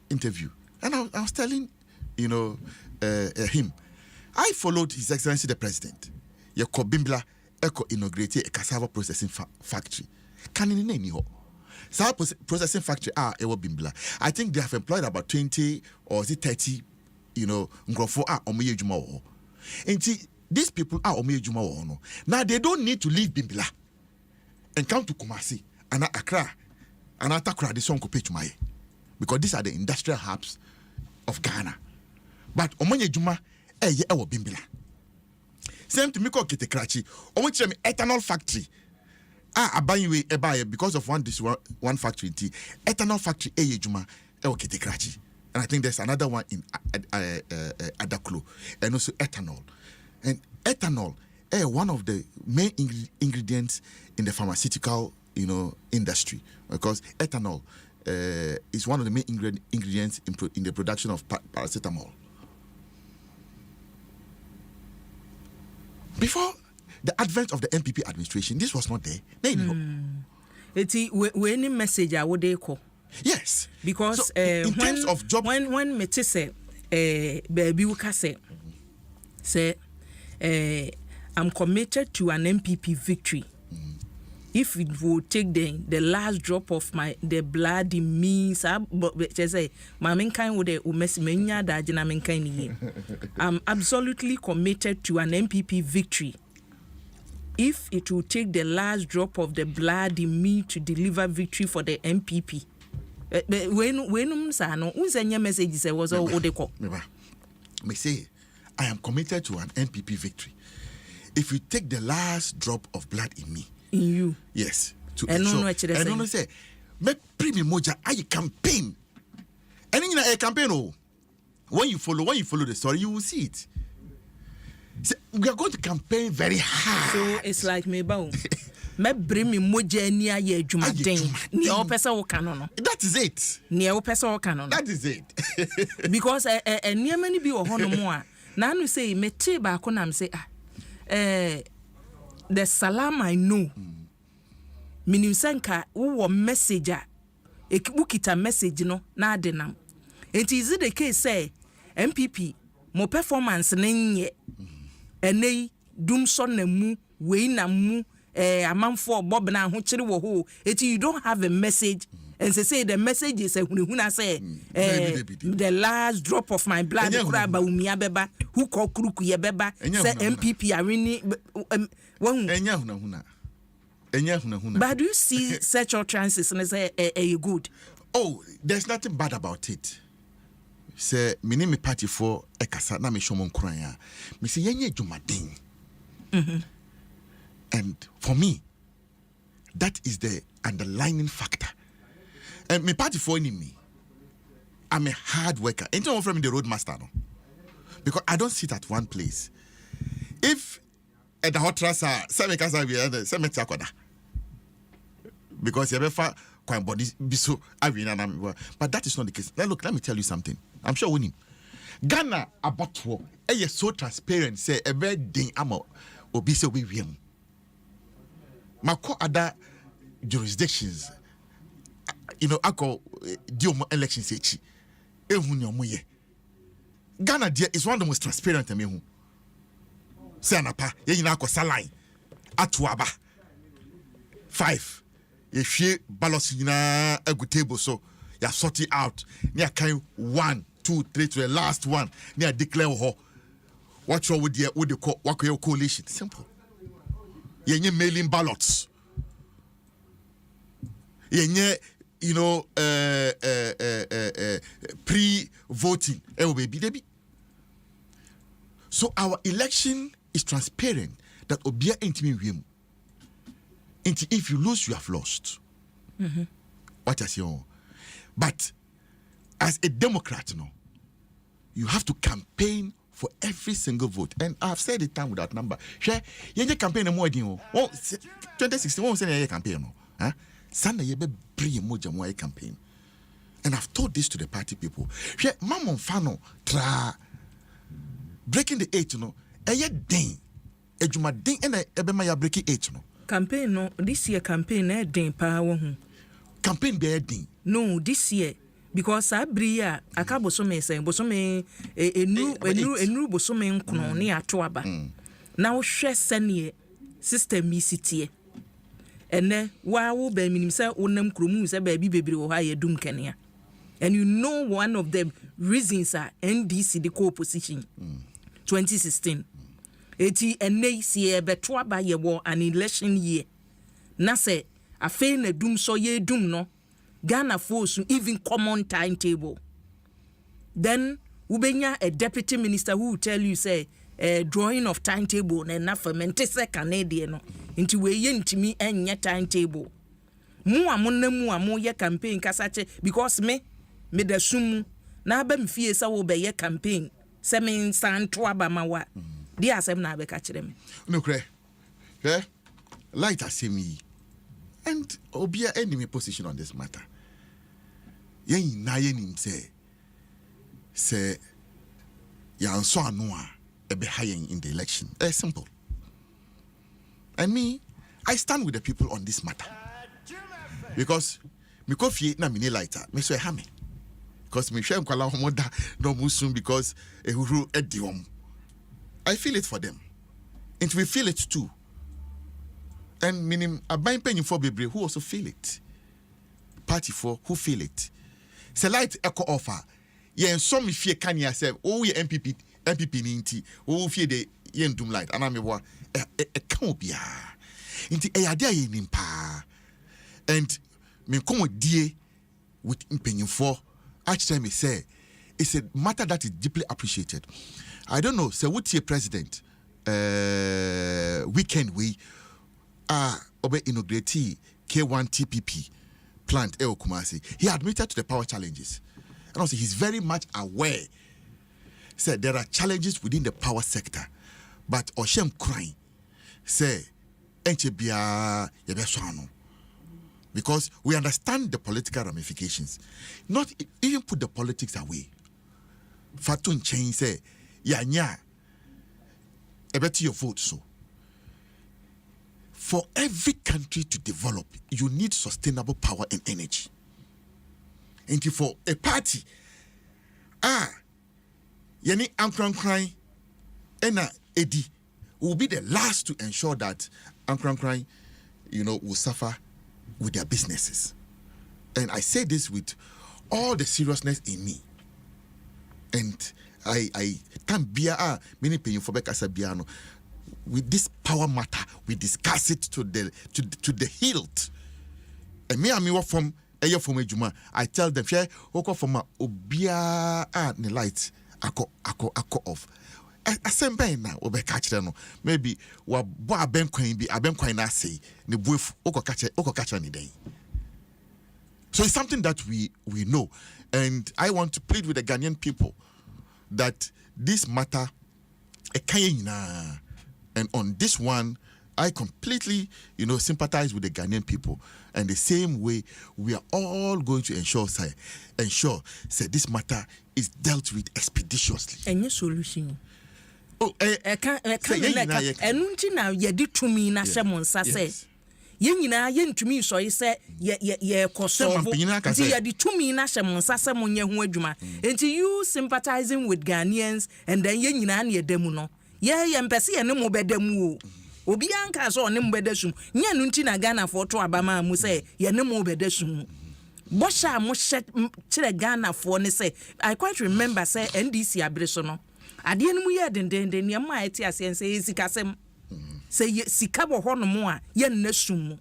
interview and I was telling him I followed His Excellency the President. Yeko Bimbla inaugurate a cassava processing factory. Can in any ho? Processing factory ewo Bimbla. I think they have employed about 20 or is it 30, ngrofo omoye juma wo. And these people are omoye juma wo no. Now they don't need to leave Bimbla and come to Kumasi and Accra and Atakra the son Kopechumai. Because these are the industrial hubs of Ghana. But omoye juma ewo Bimbla. Same to Miko Kitekrachi. Omo ethanol factory. Abaywe because of one factory in ethanol factory Juma Kitekrachi. And I think there's another one in Adaklo and also ethanol. And ethanol one of the main ingredients in the pharmaceutical industry because ethanol is one of the main ingredients in the production of paracetamol. Before the advent of the MPP administration, this was not there. Any message I would call. Yes. Because so, in terms of job, when me say baby Wuka say I'm committed to an MPP victory. If it will take the last drop of the blood in me, I'm absolutely committed to an MPP victory. If it will take the last drop of the blood in me to deliver victory for the MPP. Me say, I am committed to an MPP victory. If you take the last drop of blood in me, in you, yes, to ensure. And no say, me primi moja I campaign. And in a campaign, when you follow the story, you will see it. So we are going to campaign very hard. So it's like me bound. Me bring me moja niya ye jumaden. Ni o pesa o kanono. That is it. Ni o pesa o kanono. That is it. Because niya mani bi o hono mo a Now you say me tea back on am say the salam I know. Minim senka wo message a ekita message no na adenam. It is the case say MPP mo performance na nye. Enei dum so na mu we na mu amanfo bob na ho kire wo ho. You don't have a message. And say the message is hunahuna say the last drop of my blood kuraba umia beba who call kruku ye beba say MPP arini but do you see such utterances and say you good? Oh, there's nothing bad about it. Say me name party for ekasa na me shomon kuranya me say yenye jumadin. And for me that is the underlying factor. And my party for me, I'm a hard worker. Ain't no from the roadmaster, no, because I don't sit at one place. If at the hot trust are because you ever quite body be so but that is not the case. Now look, let me tell you something. I'm sure winning Ghana about war. You so transparent. Say a very ding amo obi so we win. Mako other jurisdictions. You know, I call elections. Ghana is one of the most transparent. I mean, say anapa, you know, salai, atuaba. 5. If you balance a good table, so you sort it out. Near kind 1, 2, 3 to the last one. Near declare what you would you call what your coalition? Simple. You mailing ballots. You know, pre-voting. Baby. So our election is transparent. That obia intimate wim. If you lose, you have lost. What I say, but as a Democrat, you have to campaign for every single vote. And I've said it time without number. Share, you campaign more than 2016. Won't say campaign, huh? Sunday you be bring moja mo campaign, and I've told this to the party people. Mamon fano tra breaking the 8, den ejuma den and ebe ma ya breaking 8 campaign no this year campaign den pa wo hu campaign be den no this year because abria aka bosome say bosome enu bosome nkono ne ato aba na wo hwe sene system mi sitie ene wa wo ba minim say wonam kromu say ba bi bebre wo ha ye dum kania. And you know one of the reasons are NDC the co-opposition 2016 eti ene sie beto aba ye wo an election year na say afei na dum so ye dum no Ghana force even common timetable. Then ubenya a deputy minister who will tell you say drawing of timetable na na fermente se Canadian no nti we ye ntimi enye timetable mu amu ye campaign kasache because me da sum na ba mfie sa wo be ye campaign se me santo abamawa di asem na be ka kire me no kre light asemi and obia enemy position on this matter yen na yen say yan so anu a e be high in the election. Simple. And me, I stand with the people on this matter. Because me coffee na mini lighter, me so hame. Because me share kwala homoda no musum because ehuru ediom. I feel it for them. And we feel it too. And minim abain penny for bebre who also feel it. Party for who feel it. Say light echo offer. Yen some fear can ya say oh ye MPP ninti oh fear the yen doom light and wa can be inti ade aye nimpa and me come die with impenyin for actually me say it's a matter that is deeply appreciated. I don't know say what your president weekend we obe inaugurate K1 TPP plant Kumasi. He admitted to the power challenges. And also he's very much aware. Said there are challenges within the power sector. But Oshem crying. Say, because we understand the political ramifications. Not even put the politics away. Fatun Chain say, Yanya, bet your vote so. For every country to develop, you need sustainable power and energy. And for a party, yani Ankran Ena Edi will be the last to ensure that Ankran, will suffer with their businesses. And I say this with all the seriousness in me. And I can't be many paying for Bekasabiano. With this power matter, we discuss it to the hilt. And me and me work from Ejuma. I tell them, share oko from obia the lights ako off. Asembe na obe catch them. Maybe wa bo abenkwan bi abenkwan na say ne buef oko catch any day. So it's something that we know, and I want to plead with the Ghanaian people that this matter and on this one, I completely, sympathize with the Ghanaian people. And the same way, we are all going to ensure this matter is dealt with expeditiously. Any solution? Oh, I can't. Now you did to me, Nashamon Sase. Yen to me, so you say, Kosovo. You did to me, Nashamon Sasamon Yahujuma. And to you sympathizing with Ghanaians, and then yen demuno. Yempesi and no bedemu. Obianka so ne mbedesum. Nya nunti na Ghana for to abama mu say ye ne mo bedesum. Bosha mo chire Ghana for ne say I quite remember say NDC abreso no. Ade ne mu ye denden ne ma eti ase say sikasem. Say sika bo ho no mo a ye nnasum.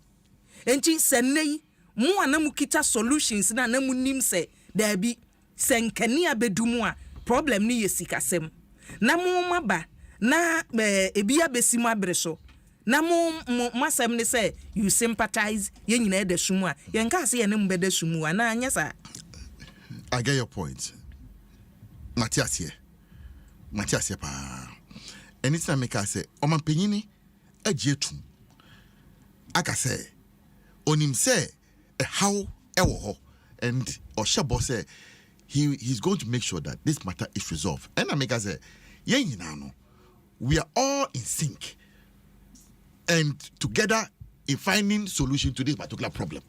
Enti senei mo anamu kita solutions na namu nim say there be senkani abedumu a problem ni ye sikasem. Na mo maba na ebia besimu abreso na mo masem ne say you sympathize ye nyina de sumu a ye nka se ye ne mbede sumu a na anya sa. I get your point. Matthias here pa anytime make I say o man penyini agietum aka say onim say how ewo ho and Oshabo say he's going to make sure that this matter is resolved. And I make I say ye nyina no we are all in sync and together in finding solution to this particular problem.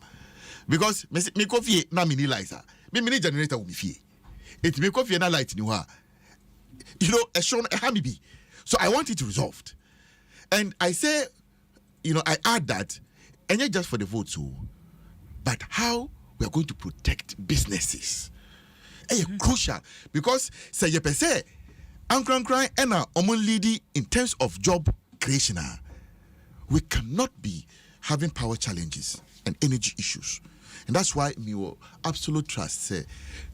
Because me coffee na mini lights me mini generator will be fee. It me coffee na light ni wa. A shon a hamibi. So I want it resolved. And I say, I add that, and not just for the vote, but how we are going to protect businesses. Crucial because say you say Ankran and Omon Lady in terms of job creation, we cannot be having power challenges and energy issues. And that's why me will absolute trust say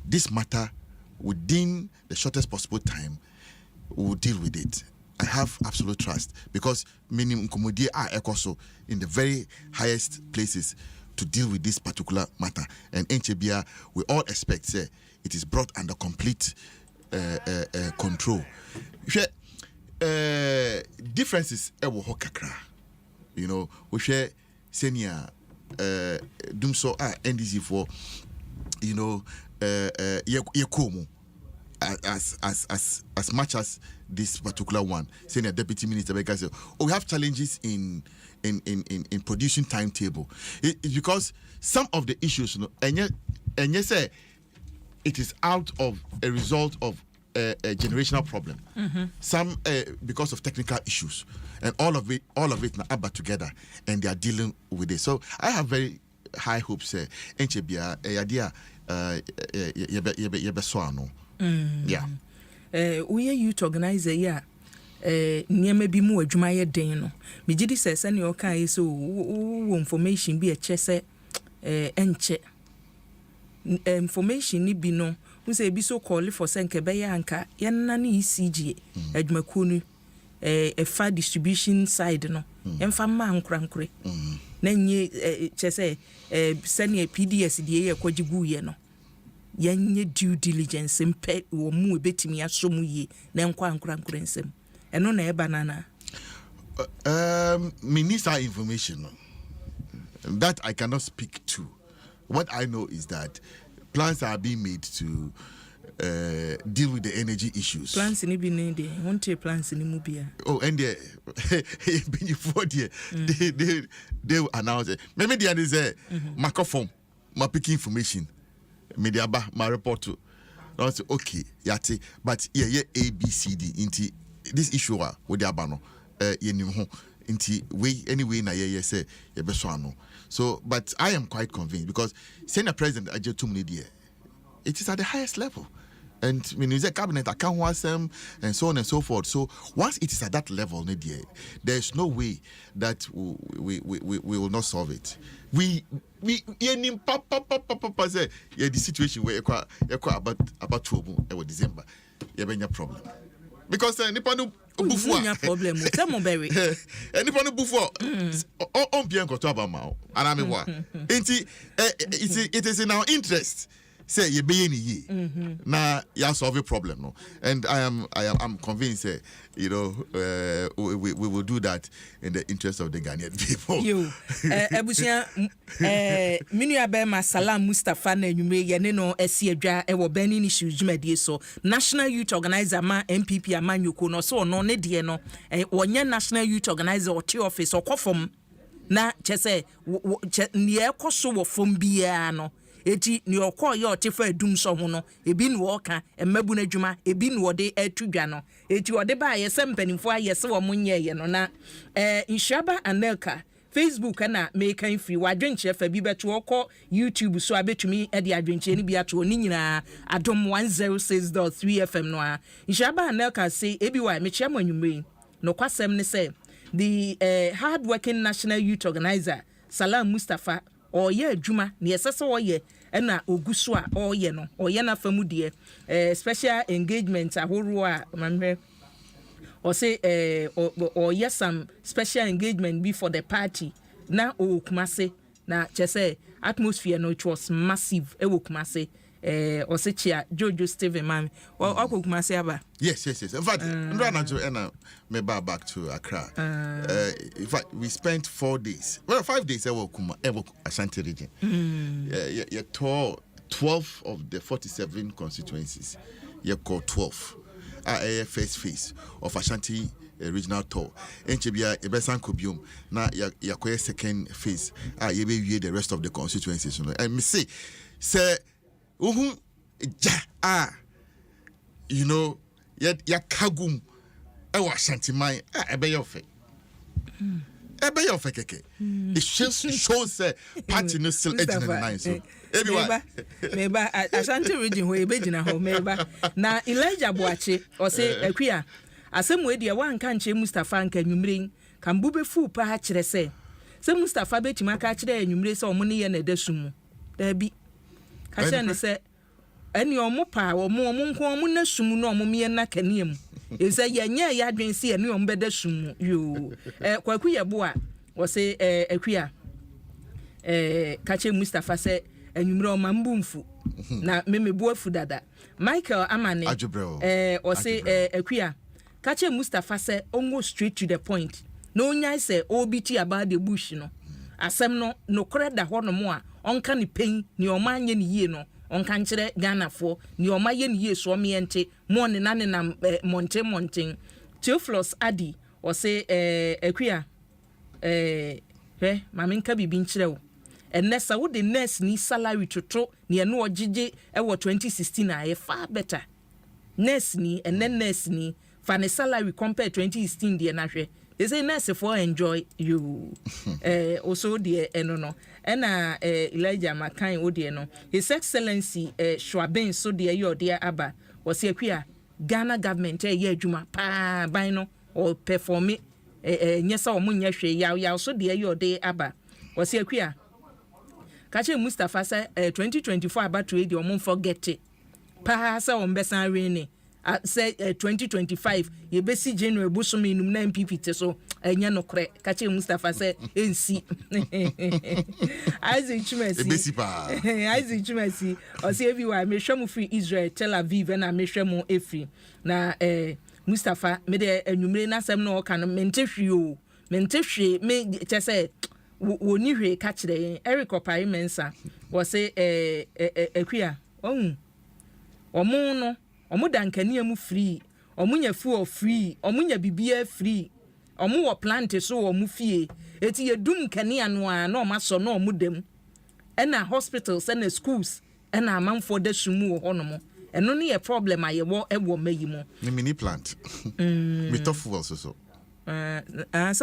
this matter within the shortest possible time we will deal with it. I have absolute trust because minimum comedy are also in the very highest places to deal with this particular matter. And NCBA, we all expect say it is brought under complete control. Differences ewo ho kakra. We share senior dumso NDC for yekomo as much as this particular one. Senior Deputy Minister Beka said, we have challenges in producing timetable. It's because some of the issues, and you say it is out of a result of a generational problem. Mm-hmm. Some because of technical issues, and all of it now about together, and they are dealing with it. So I have very high hopes. Idea, yeah. We are youth organizer, yeah. Near maybe more Jumaya Dano. Mijidi says, and your car is so information be a chesse enche. Information ni be no, who say be so called for Senkebeya anka, Yanani CG, Edmakunu, a far distribution side no, and for man crankry. Then ye chesse, send a PDS, the air quajibu no. Yenye due diligence mpe wo mu ebetimi asomu yi na nkwa nkuransem eno na e banana minister information that I cannot speak to. What I know is that plans are being made to deal with the energy issues. Plans in the won't take plans in the movie. Oh, and before they will announce it. Maybe the other is a microphone, my picking information, media my report to. I say okay, yati, but yeah, A, B, C, D into this issue with the abano, into way anyway na say so, but I am quite convinced because Senate President Ajay Tumni it is at the highest level. And when you say cabinet, I can't watch them and so on and so forth. So once it is at that level, there is no way that we will not solve it. The situation where about trouble December, you have a problem because Nipano problem. Anyone before on bien ko to abama and I mean what it is in our interest. Say you be any now you solve a problem, no? And I'm convinced, we will do that in the interest of the Ghanaian people. You, Ebusia, Minua Bema Salam Mustafa na nyume ye ne no esi adwa e wo bani ni shujumedie so National Youth Organizer ma MPP amanyuko no so no ne de no wonye National Youth Organizer o te office okofom na chese ne ekoso wo fom bia no eti ni okọ ye otefa adum so ho no ebi ni wo ka emabu na dwuma ebi ni wo de atudwa no eti wo de ba ye se mpanimfo aye se wo munye ye no na Inshaba Anelka Facebook na make kan free wadwenche fa bi beto okọ YouTube so abetumi e de adwenche ni bi ato ni nyina Adom 106.3 FM no a Inshaba Anelka say ebi wa me chiam anwumre no kwasem ne say the hard working National Youth Organizer Salam Mustafa oye adwuma ne yesese oye na oguso a oye no oye na famu de special engagement ahoro a mamhwe or say oye some special engagement be for the party na okumase na chese atmosphere no it was massive e wokumase or say chia Jojo Steven man okumase aba yes in fact me back to Accra in fact we spent 4 days 5 days Ashanti region you tour 12 of the 47 constituencies you call 12 first phase of Ashanti regional tour enchebia ebesan kobium na ya second phase you be the rest of the constituencies and me say you know ya kagum e wa Ashanti-man ebe your fe keke it shows party no still edging in the line so meba Ashanti region ho ebegina ho meba na Elijah Boache o say akua asem we de wan kan che Mustafa nka nwumren kan bu be fu pa ha kire se Mustafa betima ka kire nwumre se omo ne ye na dasum da bi ka kire ne se ani omo pa omo nko omo na sum no omo me na kaniem ese yenye ya dwen se ani omo beda sum yo kwaku ye bo a wo se akua ka kire Mustafa se anwumre o mambumfu na memebu afu dada Michael Amane o se akua ka kire Mustafa se ongo straight to the point no nya se obiti about the bush no asem no kore da ho no mo a onka ne pen ni o manye ne yie no onka nkire Ghana fo ni o maye ne yie so me ente mo ne na monten Theophilus Adi o se akua mama nka bibi nkire wo enesa wo the nurse ni salary toto ne no ogige e wo 2016 a far better nurse ni nurse ni fa ne salary compare 2016 de na hwe they say nurse for enjoy you also the no na Elijah Makan odie no His Excellency Schwaben so de ye odie aba was akua Ghana government ye adwuma pa ban no or perform nyesa o munya hwe ya so de ye odie aba was akua kache Mustafa say 2024 about to the omon forget it pa sa on besan rene say 2025 ye besi January busumi num na MPP te so enya no kre kache Mustafa say ensi Isaac Chumesi o say everywhere me hwemu free Israel Tel Aviv na me hwemu efri na Mustafa me de anwumre na sem no ka no mentehwe me che say woni hwe ka kire Eric Opai Mensa wo say akua omo no omo dankania mu free omo nya fuel free omo nya bibia free omo wo plant so omo fie eti yedum kania no a na omo so na omo dem ena hospitals ena schools ena amanfo da sumu wo hono eno ne ye problem aye wo ewo mayi mo ni mini plant me tough fuel so so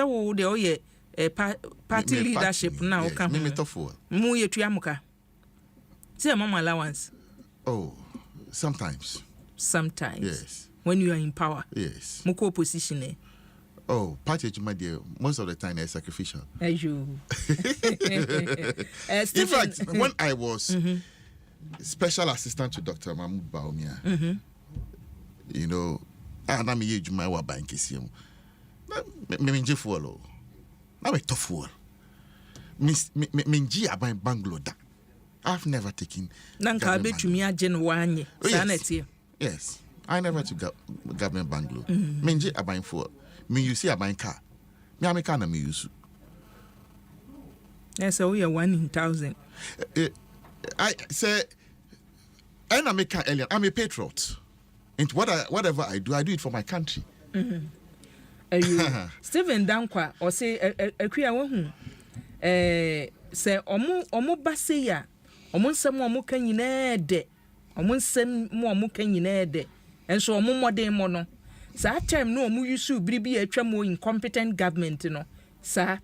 wo de oye party leadership na o ka me tough fuel mu ye tuamuka say mama allowance. Oh, sometimes yes, when you are in power, yes, moko opposition eh. Oh, party my dear, most of the time they're sacrificial. In fact, when I was special assistant to Dr. Mahmoud Baumia, you know, and I'm here my wa bank is him. Me full. Now a tough fool. Minji abai Bangladesh. I've never taken. Nanka be to me a genuine. Yes, I never took government bungalow. Minji abai fool. Me you see abai car. Me ame car na me use. Yes, so we are 1 in 1,000. I say, and I'm a patriot. And whatever I do it for my country. Stephen Dankwa or say a queer one. Say omo baseya. Omo nsem omo kan nyina de. Omo nsem omo kan nyina de. Enso omo modern mo no. Sa time no omo yusu biribi atwa mo incompetent government no. Sa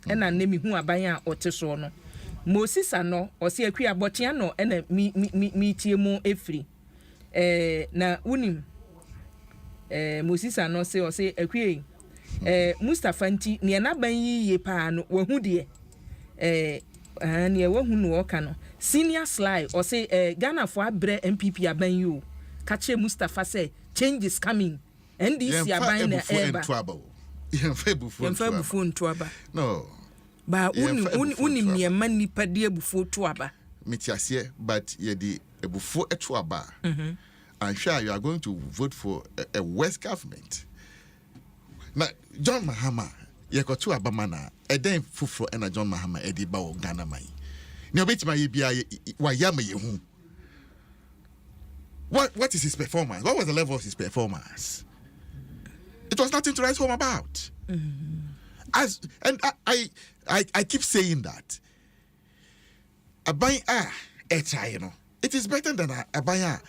ena nemi hu aban a oteso no. Moses ano o se akua botia no ena mi tie mu efri. Na unim Moses ano se o se akua Mustafa nti ne na ban yiye pa no wahu de ne wahu no oka no senior sly or say Ghana for abre MPP aban you kache Mustafa say change is coming and this aban na eba yemfa to aba no ba unim ne man nipa de abufo to aba metiasie but ye di ebufo to aba I'm sure you are going to vote for a West government. Now, John Mahama, you got to Abamana, a damn fufro and John Mahama, Eddie Bow, Ghana Mai. Now, which my Wayama you. What is his performance? What was the level of his performance? It was nothing to write home about. I keep saying that. Abaya, you know, it is better than Abaya,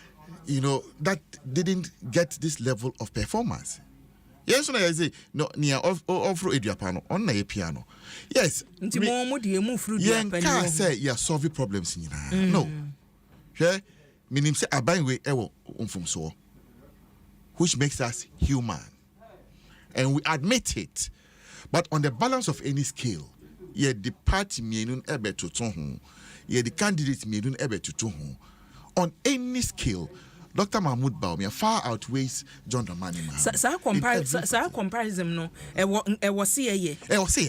you know, that didn't get this level of performance. Yes, I say no near off Ediapano on a piano. Yes, say you solve problems in no. Meaning say abain we ewo from so, which makes us human, and we admit it. But on the balance of any scale, ye the party meanun ebe to ton, ye the candidate meanun ebe to ton. On any scale, Dr. Mahmoud Baumia far outweighs John Dramani Mahama. Sa comparison no e wo se ye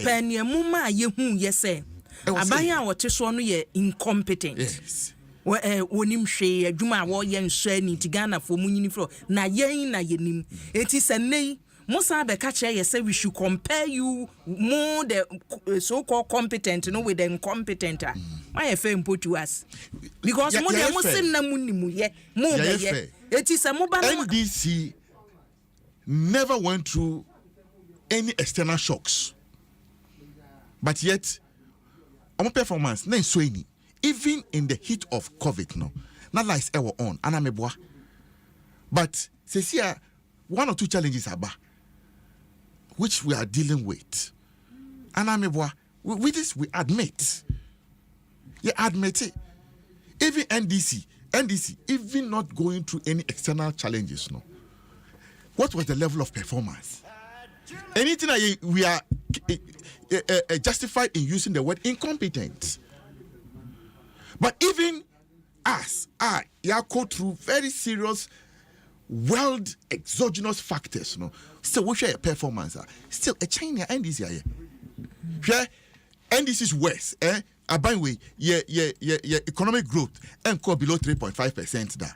panie muma ye hu ye se abaya wo te so no ye incompetent. Yes. Wonim hwe adwuma wo ye nso ani tigana fo munyini fro na yen na yenim eti se nei Musa be catch ye say we should compare you more the so-called competent no with the incompetent. Why you fair put to us? Because more the Muslim na munimu ye more ye. It is a mobile NDC never went through any external shocks. But yet our performance na so any even in the heat of COVID no. Not like ever on anameboa. But Cecia one or two challenges are which we are dealing with. And with this we admit. You admit it. Even NDC, even not going through any external challenges, no. What was the level of performance? Anything we are justified in using the word incompetent. But even us, go through very serious world exogenous factors, no. Still, we share performance. Still, a China NDC here. NDC is worse. By the way, economic growth and core below 3.5% there.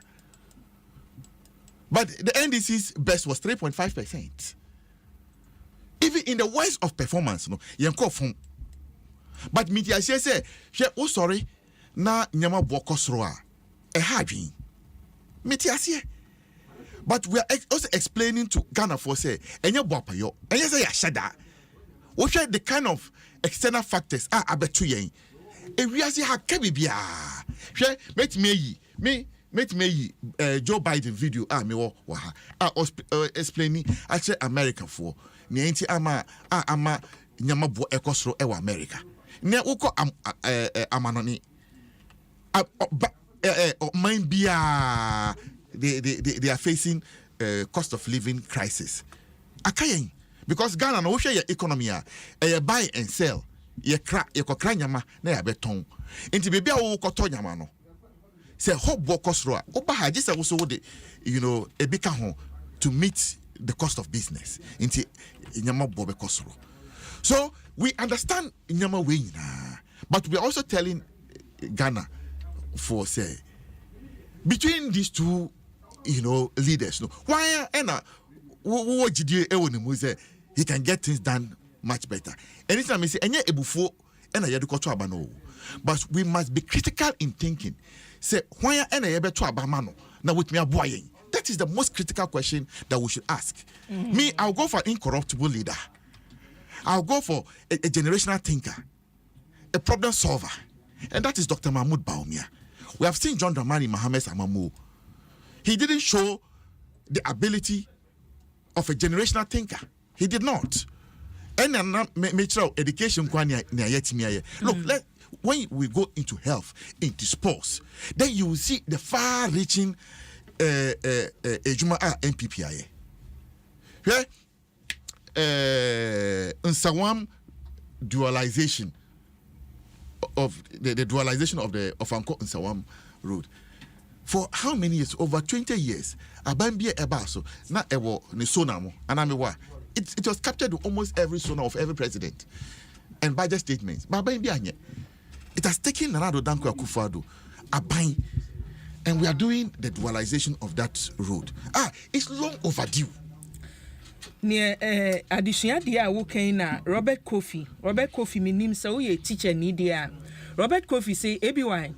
But the NDC's best was 3.5%. Even in the worst of performance, no, from. But media say, oh sorry, na nyama bokosroa, a hardwin. Metiasie. But we are also explaining to Ghana for say, enye boapayo, enye say yashada. What are the kind of external factors abetu yen? We are see how kebibia. Share met me Joe Biden video me wo explaining actually America for ni enti ama nyama bo ekosro e wa America. Ne uko amanoni mind bia they are facing cost of living crisis. Akayen because Ghana no share your economy buy and sell ye kra nyama na ya beton. Enti bebia wo koto nyama no. Say hope bokosro oba ha just also de ebika ho to meet the cost of business. Enti nyama bo bekosro. So we understand nyama we na, but we are also telling Ghana for say between these two leaders why what did you say he can get things done much better. Anytime I say enye ebufo na yedukoto abano, but we must be critical in thinking say why na yebeto abamano na with me aboyen. That is the most critical question that we should ask. Me, I'll go for incorruptible leader. I'll go for a generational thinker, a problem solver, and that is Dr. Mahmoud Baumia. We have seen John Dramani Mohammed Samamu. He didn't show the ability of a generational thinker. He did not. And education. Look, when we go into health, into sports, then you will see the far-reaching MPPIA. Nsawam dualization of the dualization of Anko Nsawam Road. For how many years? Over 20 years. Abambia Ebaso, na ewo ni sonamo, anamewa. It was captured in almost every sona of every president and budget statements. It has taken Nana Danko Akufo-Addo Aban, and we are doing the dualization of that road. It's long overdue. Near addition dia woken na Robert Kofi minim say we teacher ni dia. Robert Kofi say ebiwan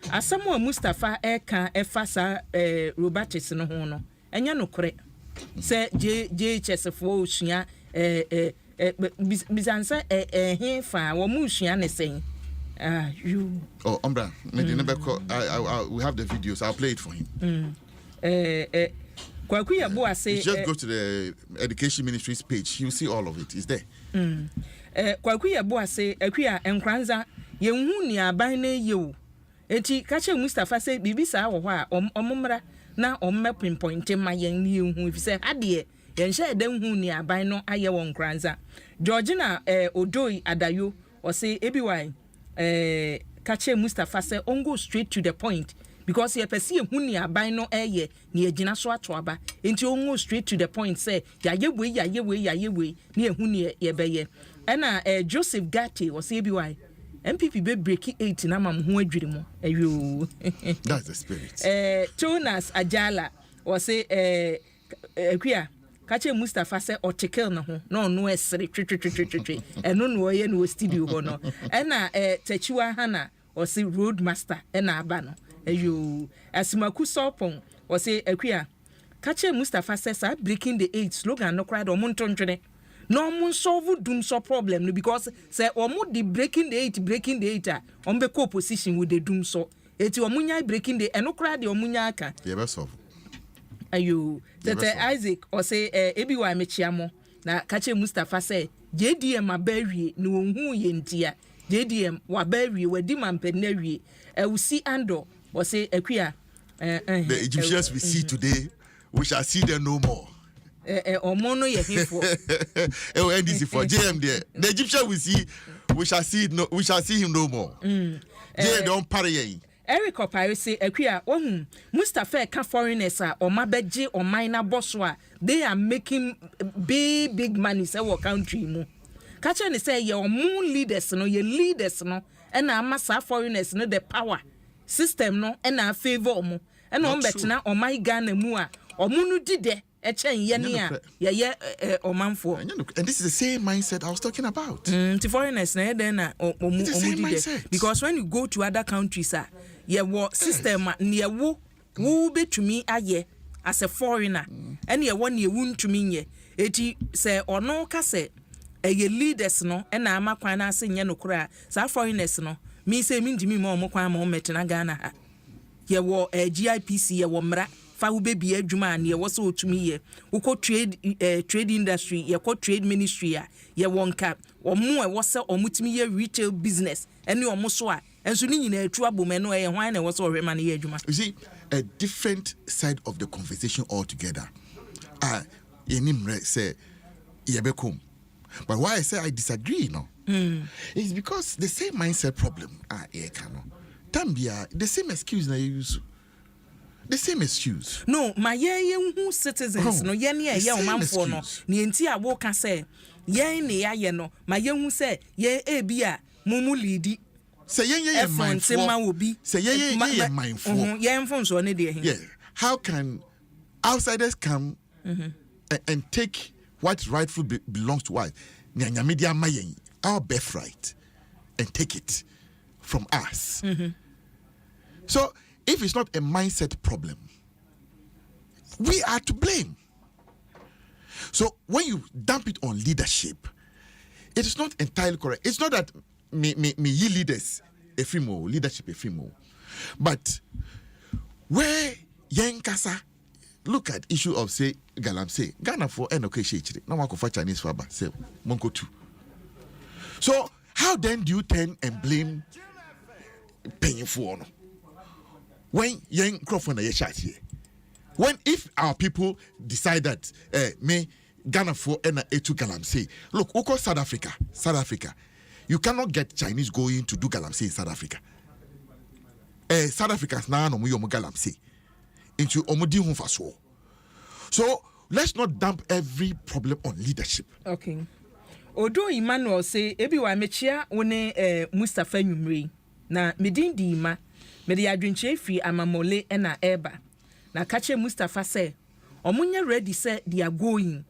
asamo Mustafa eka efasa robotics no ho no enya no kore say JHS fo osua bizansa he fa wo mu osua ne sen you Umbra we have the videos. I'll play it for him. Kwakuya Boa say just go to the Education Ministry's page. You'll see all of it. It's there. Kwakuya Boa say akuya enkranza yenhu ni aban na yewu. Eti kache Mustafa say bibisa wo a omumra na omme pinpoint ma yen ni yenhu if say ade yen hye dem hu ni aban no aye won kranza. Georgina Odoi Adayo or say ebiwan kache Mustafa say on go straight to the point. Because ye perceive huni aban no eye ni egina so atoaba enti onwo straight to the point say yayewe ni ehuni ye beye na Joseph Gatti was say biwai MPP be break 8 na mam ho adwiri mo ayo. That's the spirit. Jonas Ajala was say akuya kache Mustafa say otikel na ho no esre twi eno no ye no studio ho no na Tachiwa Hana was say road master na aba no ayo asimaku sopon or say akuya kache Mustafa says breaking the 8 slogan no crowd or montontwene no mun solve doom so problem no because say omo the breaking the 8 on be co-position with the doom so eti omunya breaking the no crowd the omunya aka ye be solve ayo tete Isaac or say ebi wa mechiamo na kache Mustafa say JDM abawie ni wonhu ye ntia JDM wa bawie wadi mampenawie we see Ando or say akuya the Egyptians we see today we shall see them no more. Omono ye hifo NDC for JM there. The Egyptian we shall see him no more. JM don't parry. Eric Opare say akuya ohun Mustafa ka foreigners or mabeje or minor bosswa they are making big money say what country mu. Kacha ni say your moon leaders no your leaders no and amasa foreigners no the power system no and a favor mu and on betina on my Ghana mu a omunu dide echen ye ne a ye omanfo. And this is the same mindset I was talking about. The foreigners na then na omu dide because when you go to other countries ye wo system na ye wo wo betumi aye as a foreigner ene ye won ye wuntumi nye eti se ono ka se eye leaders no na amakwan na ase nye no kura sa foreigners no mi se mi ndimi ma omokwan ma ometena Ghana ha ye wo GIPC ye wo mra fa wo bebi adwuma na ye wo so otumi ye wo ko trade industry ye ko trade ministry a ye wonka omo e wo se omutumi ye retail business ene omo so a enso ni nyina atu abome no ye hwan na wo so ohwema na ye adwuma. You see, a different side of the conversation altogether. Yenimre say yebekum. But why I say I disagree, no? It's because the same mindset problem. Tambia, the same excuse na you use. The same excuse. No, my ye who citizens no ye ne ye omanfo no. Ni enti a wo ka say ye ne ya no. My ye who say ye e bia mumu leadi. Say ye mindful. Say ye mindful. Ye mfon so ne de hin. Yeah. How can outsiders come and take what rightfully belongs to us? Our birthright, and take it from us. So if it's not a mindset problem, we are to blame. So when you dump it on leadership, it is not entirely correct. It's not that me ye leaders leadership but where Yankasa look at issue of say Galamsey Ghana for NOK now one for Chinese for say Monko 2. So how then do you turn and blame paying for when young Crawford na shot here? When if our people decide that me Ghana for NA2 Galamsey, look, Oko South Africa, you cannot get Chinese going to do Galamsey in South Africa. South Africa's now no muyo Galamsey into omodi hunfaso. So let's not dump every problem on leadership. Okay. Odo Emmanuel say ebi wa mechia one Mustafa Nyumri na medin di ma me de adwenche fi amamole na eba na kache Mustafa say omunye ready say they are going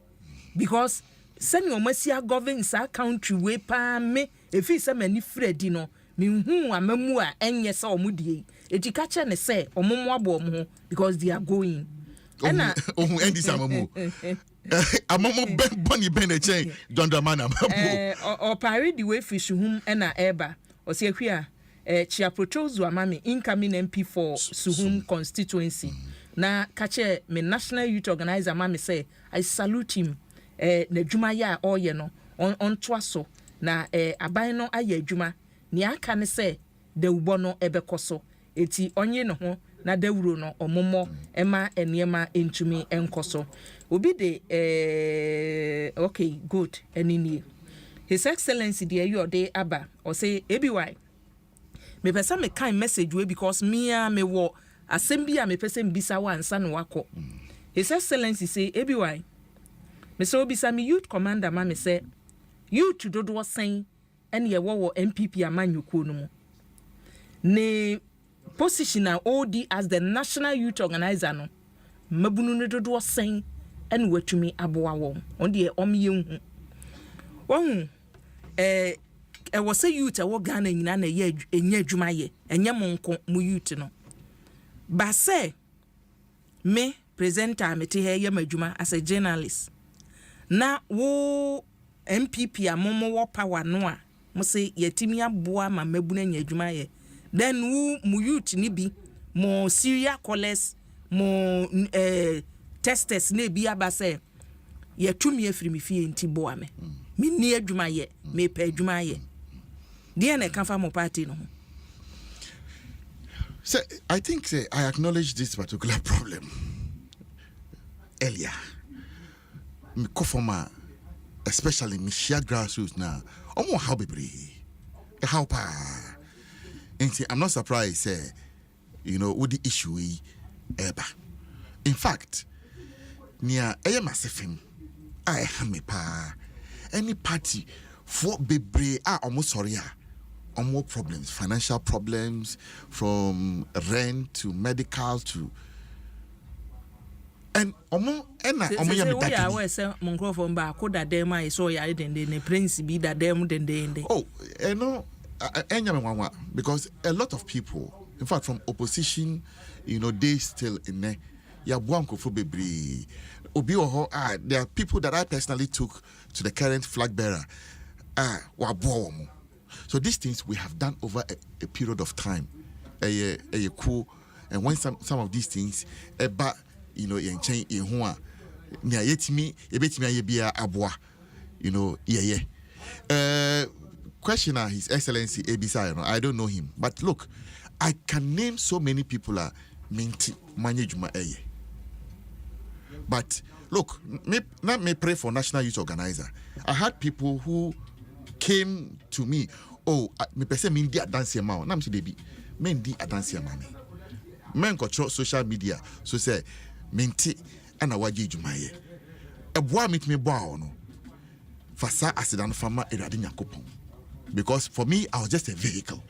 because send your masia govern sa country we pa me efi say mani fredi no me hu amamu a enye say omudie eti kache ne say omomo abo omo because they are going na endi samamu amomo boni benechen dondamana o pare the way fish hum na eba o se hwia chia prochozu amami incoming MP for Suhum constituency na kache me national youth organizer mami say I salute him na dwuma ya oye no on toaso na aban no aye dwuma ni aka ne say de ubo no ebekoso eti onye no ho na dawuro no omomo ema eniema entumi enkoso obi de okay good enini His Excellency the Ayode Aba or say ABY me pesa me kind message we because me wo assembly me pesa mbisa wa ansa no wako His Excellency say ABY me so bisa me youth commander ma me say youth dodo sen ene ye wo MPP amanyuko no mu ne position a OD as the national youth organizer no mabunu ne dodo sen ene watumi aboa won on de omye hu won was a youth a Ghana nyina na ye enya adwuma ye enye monko mu youth no ba say me presenter me te ye madwuma as a journalist na wo MPP amomo wo power no a mo say yetimi aboa ma mabuna nya adwuma ye then wo mu youth ni bi mo serial callers mo testers na bi aba say yetumi afiri me fie nti boa me me ni adwuma ye me pa adwuma ye de na kan fa mo party no so I think I acknowledge this particular problem earlier me kofoma especially me share grassroots now omo how bebre how pa I'm not surprised with the issue eba in fact near masifim I have me pa any party for bebre almost sorry more problems, financial problems, from rent to medical to and ya we say microphone ba ko da dem ai so ya den prince bi da dem den oh no enya me wanwa because a lot of people in fact, from opposition, days still in there. Yeah, there are people that I personally took to the current flag bearer. So these things we have done over a period of time. Cool. And when some of these things, questioner, His Excellency Ebisa, I don't know him, but look, I can name so many people minti management. But look, let me pray for National Youth Organizer. I had people who came to me, me person mindi adansi ma. Nam si debi, mindi adansi ma me. Men control social media, so say minti ana waji jumaye. Eboa meet me boa no. Fasa asidan fama erade nyakopon. Because for me, I was just a vehicle.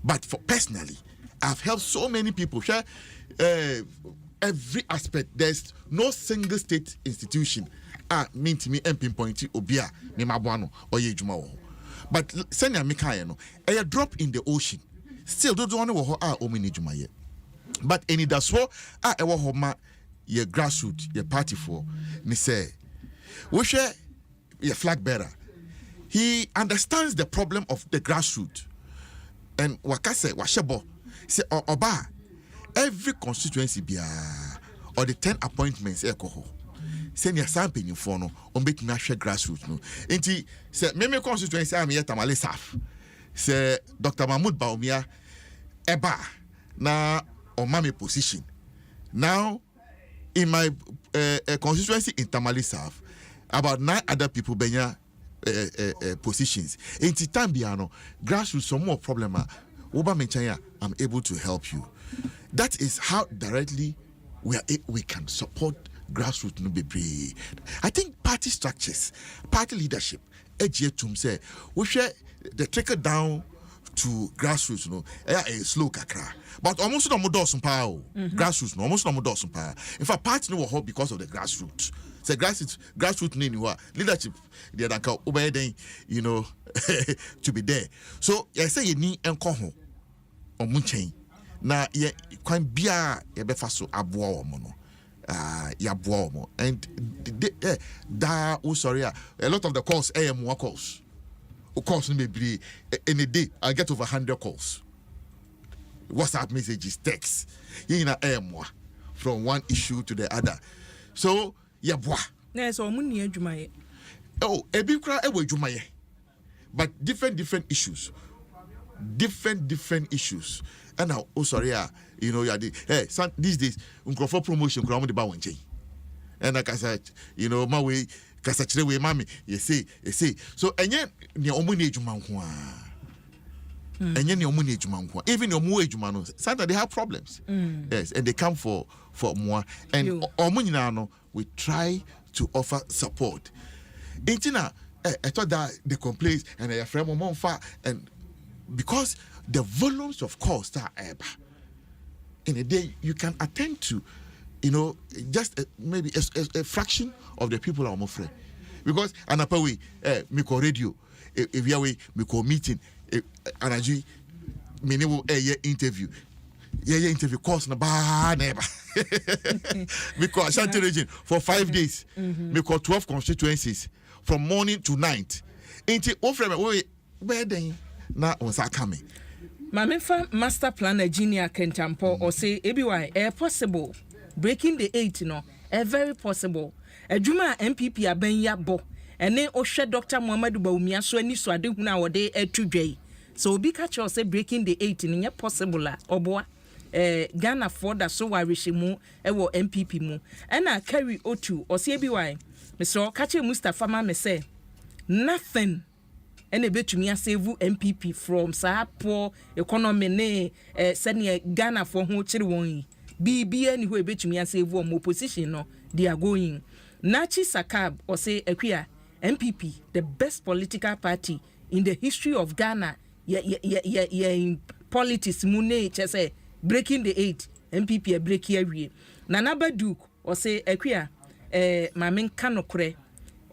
But personally, I've helped so many people. Every aspect. There's no single state institution mean to me and pinpoint obia me mabuano or ye juma. But send ya mikaya a drop in the ocean. Still don't want to omini juma ye. But any that's what ewa homa ye grassroots ye party for ni say we share ye flag bearer. He understands the problem of the grassroots. And wakase washebo say oba every constituency bia or the 10 appointments ekoho send your sample in for no on make me share grassroots no enti say me constituency am yet tamale saf say Dr. Mahmoud Baumia eba na on my position now in my constituency in Tamale South about 9 other people benya positions enti tambiano grassroots some more problem oba menchanya I'm able to help you. That is how directly we can support grassroots no be. I think party structures, party leadership, say we share the trickle down to grassroots, a slow kakra. But almost no more does power. Grassroots, no almost no more does power. In fact, party no hope because of the grassroots. Say grassroots leadership, they are obeying, to be there. So I say you need encoho or munchain. Na ye kwan bia ye befa so aboa omo no ya boa omo and a lot of the calls AM calls maybe in a day I get over 100 calls, WhatsApp messages, texts AM from one issue to the other. So ya boa na so omu ni adwuma ye ebi kra ewo adwuma ye, but different issues. And now, these days, for promotion, and like I said, my way, Kasachre way, mammy, you say. So, and yet, your omunage manqua. And yet, your omunage manqua. Even your muage mano, sometimes they have problems. Yes, and they come for more. And omunano, we try to offer support. Intina, I thought that the complaints and a friend of far and because the volumes of calls that are in a day, you can attend to, just maybe a fraction of the people I'm afraid. Because anapawe, me call radio, if you me call meeting, anaji, me never interview. Interview course na ba neighbor. Me call Ashanti region for 5 days. Me call 12 constituencies from morning to night. Into offer me where then. Na onsa kame Mamefa master planner Junior Kentampo or say ABY possible breaking the 8 very possible adwuma MPP abenya bo ene ohwe Dr. Muhammadu Baumia so ani so ade huna wode atudwai so obi catch us say breaking the 8 nye possible oboa Ghana for da so warishimu ewo MPP mu ena carry O2 or say ABY Mr. Kache Mustafa ma me say nothing ene betumi save MPP from sa poor economy ne senior Ghana for ho chiri won bibia ni ho betumi save o opposition no they are going Nachi Sakab or say Equia MPP the best political party in the history of Ghana in politics mune say breaking the 8 MPP a break here Nana Baduk or say Equia mamen kanokre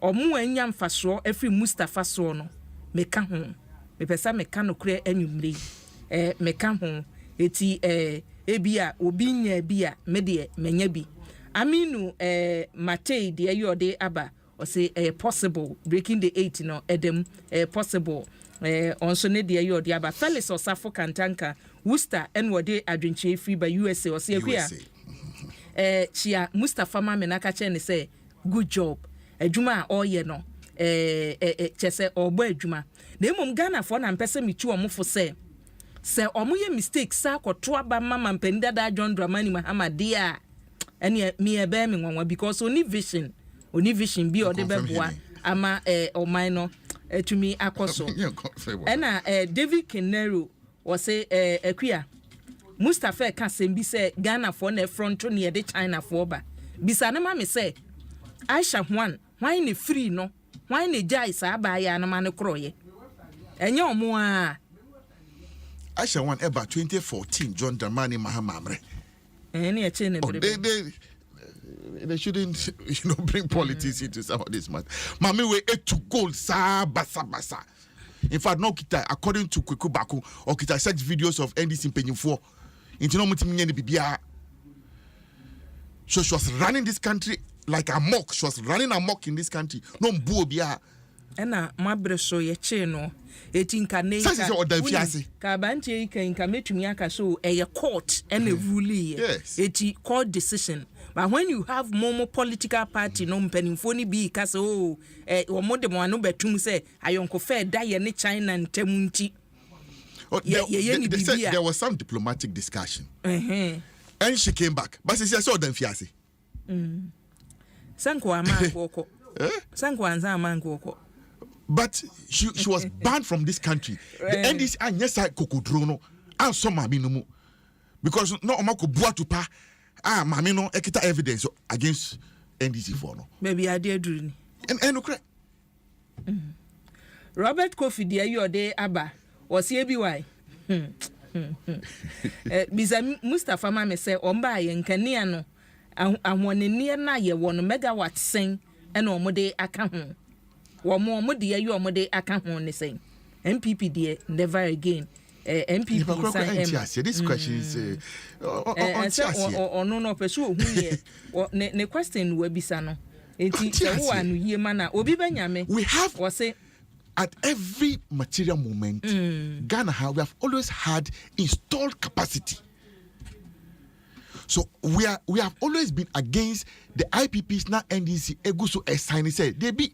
omu anya mfaso every Mustafa so no meka ho me pesa meka no kure anwumre meka ho eti ebia obi nya bia me de menya bi aminu Matei de ayode aba or say possible breaking the 8 no Adom possible onso ne de ayode aba Felix Osafo Kantanka Worcester and wode adwenche free by USA or say akua chia Mustafa Mamenaka chen say good job adwuma oye no chese obo adwuma na emom Ghana for na mpese mitu omfo say omoye mistake sa kwoto aba mama mpenda da John Dramani Mahama dia ene me ebe me nwanwa because oni vision bi ode beboa ama oman no etumi akoso ena David Kenero was say akua Mustafa ka sembi say Ghana for na front to near the China for ba bisa na ma me say Aisha why ne free no why ne jai sa ba ya na ma ne kroye enye omo a Aisha one about 2014 John Dramani Mahama they shouldn't bring politics into some of this matter. Mami we to gold sa basa. In fact, no kita according to Kweku Baku or kita search videos of NDC paging 4 into no mutimnya ni bibia. So she was running this country like a mock. She was running amok in this country. No mbuo bia. Ena mabreso ye che no etinka ne ka banche ika metumi aka so court and a ruling eti court decision but when you have more political party no mpanimfo ni bi ka so omode mo anu betum say ayonko fair da ye ne China ntamunti there was some diplomatic discussion and she came back but she said dan fiase sanko amanko sanko anza amanko. But she was banned from this country. The NDC and yes I kokodrono and so mami no because no omako buatupa mami no ekita evidence against NDC for no. Maybe I did do. And no credit. Robert Kofi de ayode aba was here why. Bisa Mustafa mama say omba ye nkania no ahwonene na ye wono megawatt sen and omode aka ho. Womo de ayi omode aka ho ne sen MPP de never again MPP say this question is no pesu ohu ye ne question we bisa no enti se wo anu yie mana obi banyame we have say at every material moment Ghana we have always had installed capacity. So we have always been against the IPPs now NDC eguso assign say they be.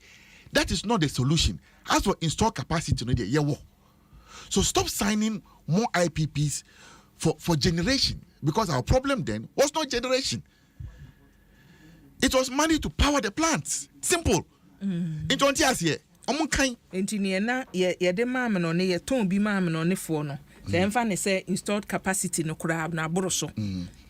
That is not the solution. As for install capacity, so stop signing more IPPs for generation because our problem then was not generation. It was money to power the plants. Simple. It was just here. Engineer ye de mam no ne ye ton bi mam no ne fo no. Then fan say installed capacity no kura na boroso.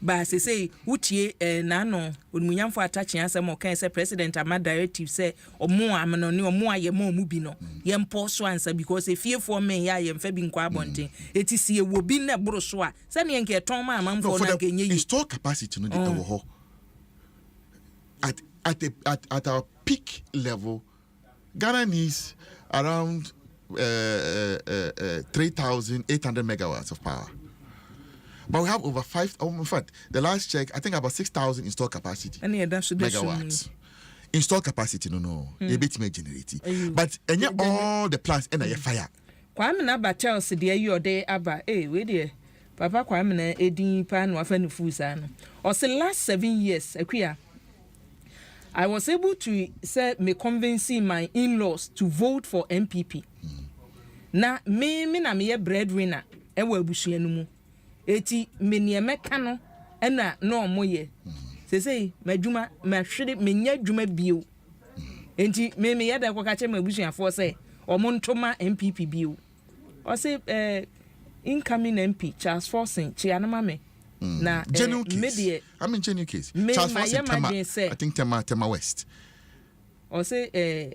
But say utie na no onmunyamfo attach ansem o kan say president ama directive say omo amno ne omo aye mo mu bi no ye mpo so answer because e fie for men ya ye mfa bi nkwa abonten eti sie wo bi na boroso a say ne nke ton ma amamfo na nke nye installed capacity no dey ho at our peak level Ghana needs around 3,800 megawatts of power. But we have over 5, in fact, the last check, I think about 6,000 installed capacity. And yeah, that's megawatts. Installed capacity, no. A bit more generating. But all the plants and a fire. Kwame na ba Chelsea de ayi ode aba. We there. Papa Kwame na edin pa no afa no fusa no. O say last 7 years, akua I was able to say me convincing my in-laws to vote for MPP. Na me na me breadwinner e wa abusua no mu. Eti me ne meka no e na no moye. Say madwuma mahwere menya dwuma bio. Enti me ye da kwaka che mabusuafo say omo ntoma MPP bio. O say incoming MP Charles Forson chianama me. Na media I mean genuine case. Charles Forson I think Tema West. O say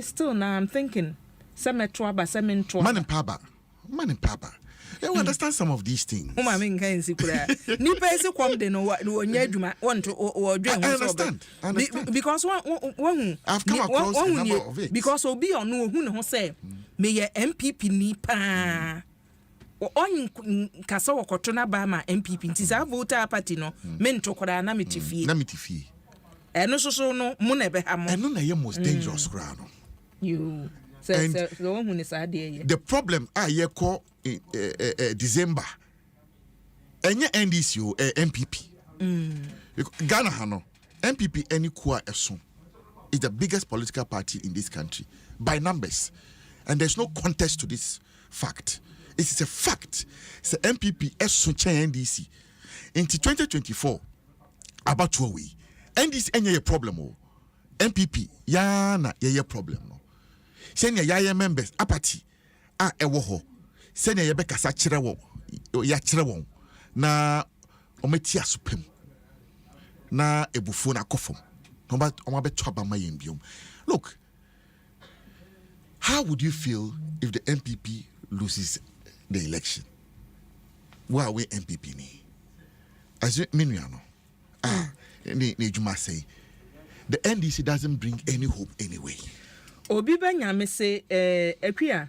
still now I'm thinking Man and Papa. You understand some of these things. I understand. Because I've come across a number of it. Because Obi or no who say may MPP ni pa. on kasa wakoto na ba ma MPP nti sa voter party no mento koda na metifie eno so no mu na be ha mo eno na ye most dangerous kra no you say so hu ni sa de the problem ye call December enye NDC o MPP Ghana ha no MPP any kwa eso is the biggest political party in this country by numbers, and there's no contest to this fact. It is a fact. The MPP eso chen NDC into 2024 about 2 way. NDC any problem o MPP ya na ye problem no. Senior ya members apathy ewo ho. Senior ye be kasa kire wo ya kire won na ometi asopem na ebufu na kofom. Look, how would you feel if the MPP loses the election? Where are we MPP ni? As you mean, Nejuma say, the NDC doesn't bring any hope anyway. Obi Banyame say, Ekuya,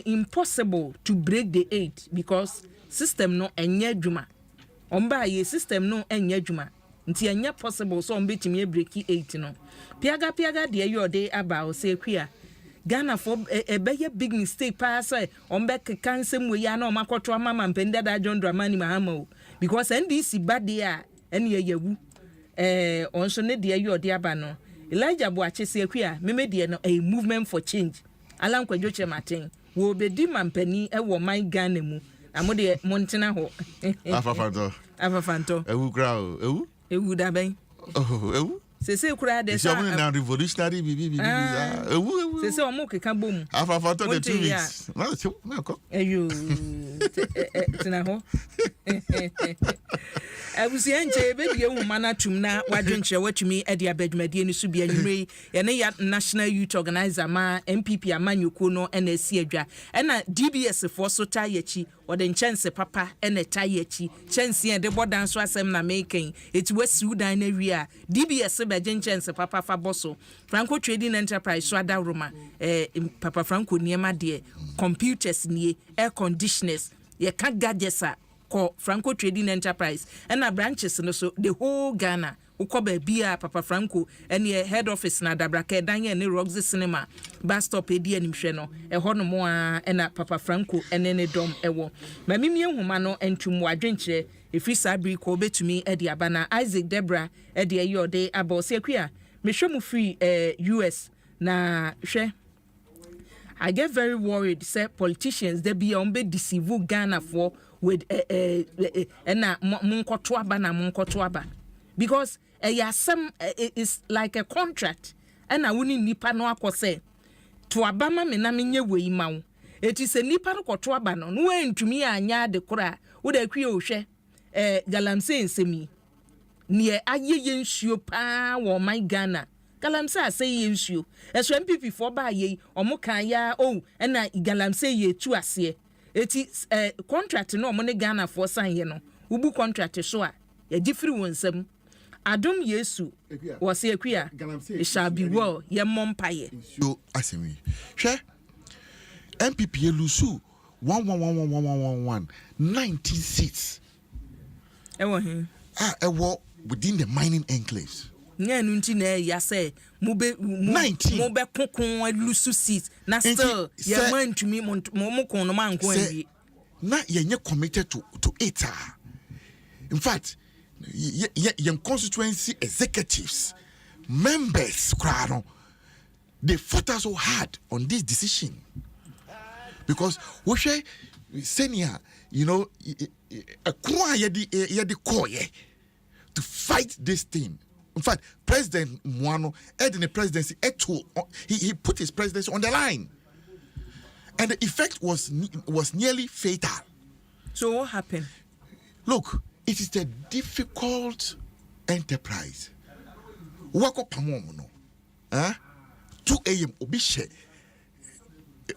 impossible to break the 8 because system no enye juma. Omba ye system no enye juma. Nti anya possible so mbetimi break 8 no piaga de yode aba o se kwia Ghana for ebeye big mistake pa say ombe kansem we ya na omakoto mama mpenda da John Dramani Mahama o because NDC bade a ene yawu onso ne de yode aba no Elijah Boache se kwia meme de no a movement for change alankwadwo chematen wo bedi mampani e wo man Ghana mu amode montena ho afafanto ewu crowd ewu da ben ewu sese kura de sa na revolutionary bibi ewu sese o mo keka bom afafanto the 2 weeks na ko ayo tina ho abusia nche be die wu mana tum na wadwenche watumi e de abadwumade ni so bia nwumre ye ne ya national youth organizer ma MPP amanyoko no na asi adwa na DBS for so ta yachi ode nchense papa na ta yachi chense e de bodan so asem na making eti wasi udan na wi a DBS be nchense papa fa boso Franco Trading Enterprise so ada roma papa Franco niema de computers nie air conditioners ye ka gadgets ko Franco Trading Enterprise and branches no so the whole Ghana ukoba bia papa Franco and ye head office na dabraka danye ne Roxy Cinema bus stop edi animhwe no ho no mo a na papa Franco ene ne dom ewo ma mimi ehuma no entum wadwenkyere efri sabri ko betumi edi abana Isaac Debra edi ayode abose akua mehwemu free US na hwe I get very worried say politicians they be on be deceive Ghana for with na munkoto aba because is like a contract and I wouldn't nipa no akose to abama me na menye wei ma wo it is a nipa no koto aba no no entumi anya de kora wo da kwie o hwe galamse nsemi ne ayeye nsuo pa wo my Ghana galamse ase ye nsuo eso MPP for ba ye omo kan ya na galamse ye tu ase eti contract no omo ne Ghana for san ye no ubu contract so a ye gifiri wonsam Adom Yesu was a queer. It shall be well, ye mompaye. So, asemi. She MPP Lusu 1111111 96. Ewo within the mining enclaves. Nya nunti na ya say mube kokon Lusu seat. Na still ye man to me mo kon no man ko anwie. Na ye committed to it. In fact, young constituency executives, members, they fought us so hard on this decision because we say senior, a to fight this thing. In fact, President Mwano, in the presidency, he put his presidency on the line, and the effect was nearly fatal. So what happened? Look. It is a difficult enterprise. Wako pamomo no. 2 a.m. obishe.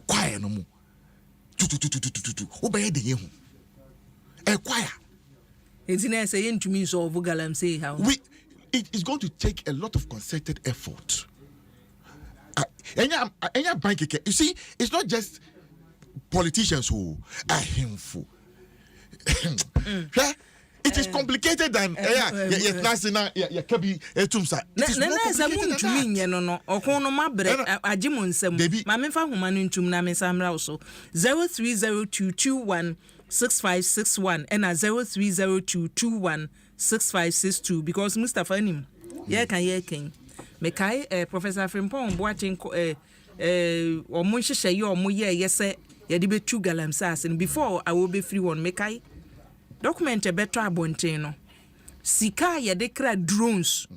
Choir no mu. Obeye de yehu. Choir. Entina say yentumi so ovugalam say how. It is going to take a lot of concerted effort. Enya bank. You see, it's not just politicians who are himful. It is complicated than it is 03022216561 and 03022216562 because Mustafa Nim can Mekai Professor Frimpong watching or Munsha yo moye yes yedibe 2 galam sas and before I will be free one Mekai document a better abonteno sika yede kra drones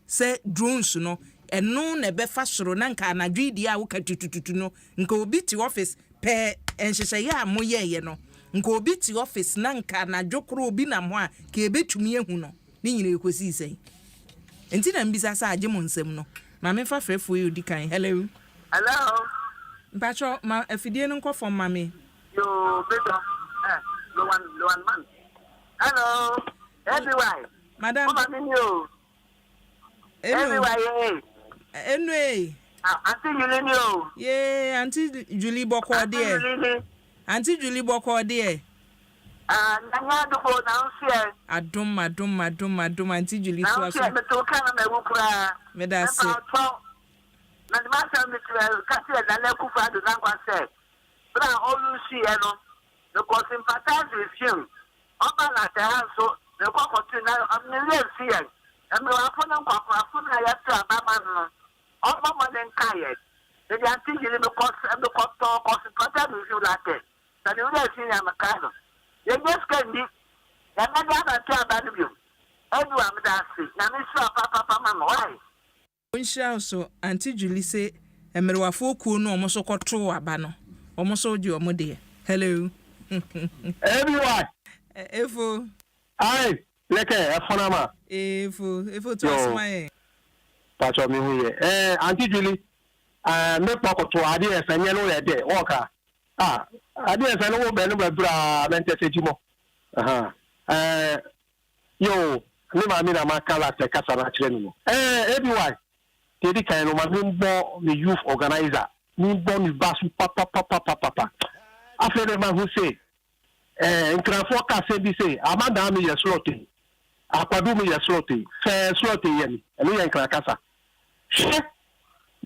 say drones no eno na be fa soro na nka anadwi dia wo ka tututu no nka obi ti office pe enhyehyɛ ya moye ye no nka obi ti office na nka anadwokro obi na mo a ka ebetumi ehu no ni nyina ekosi sei enti na mbisa sa agye mo nsɛm no ma me fa frɛfo yi odi kan hello mpacho ma afidie no nkɔ fom ma me yo beto no one man hello everyone madam everyone anyway auntie Julie yo yeah auntie Julie boko there auntie Julie boko there nanya dubo na unse adom auntie Julie so aso me to kana me wukura me da se na the master me to kasi na na kufa do na kwa se bra olu si e no the sympathize with him oba na te so the continue na am ne si e am wa fo na kwa na ya tra ba ma no oba mo den kaye the auntie Julie me ko sympathize with you like that na the other si ya makano you just can be na na na tra ba no bi edu am da si na me so papa mama why Onsha so auntie Julie say emerwafo ku no omo so kwoto aba no omo so di omo de hello everyone efo ai leke efonama efo to asmae pacho mi huye auntie Julie me pokoto ade esenye no ye de oka ade esenye wo be no bra mente sejimo yo ni ma mi na makala te kasa na kire no everyone Tedi kaino ma mbo the youth organizer mbo mi basu papa afere man who say nkrafo ka se bi say amada mi yesloti akwadu mi yesloti fe sloti yemi elu yen krakasa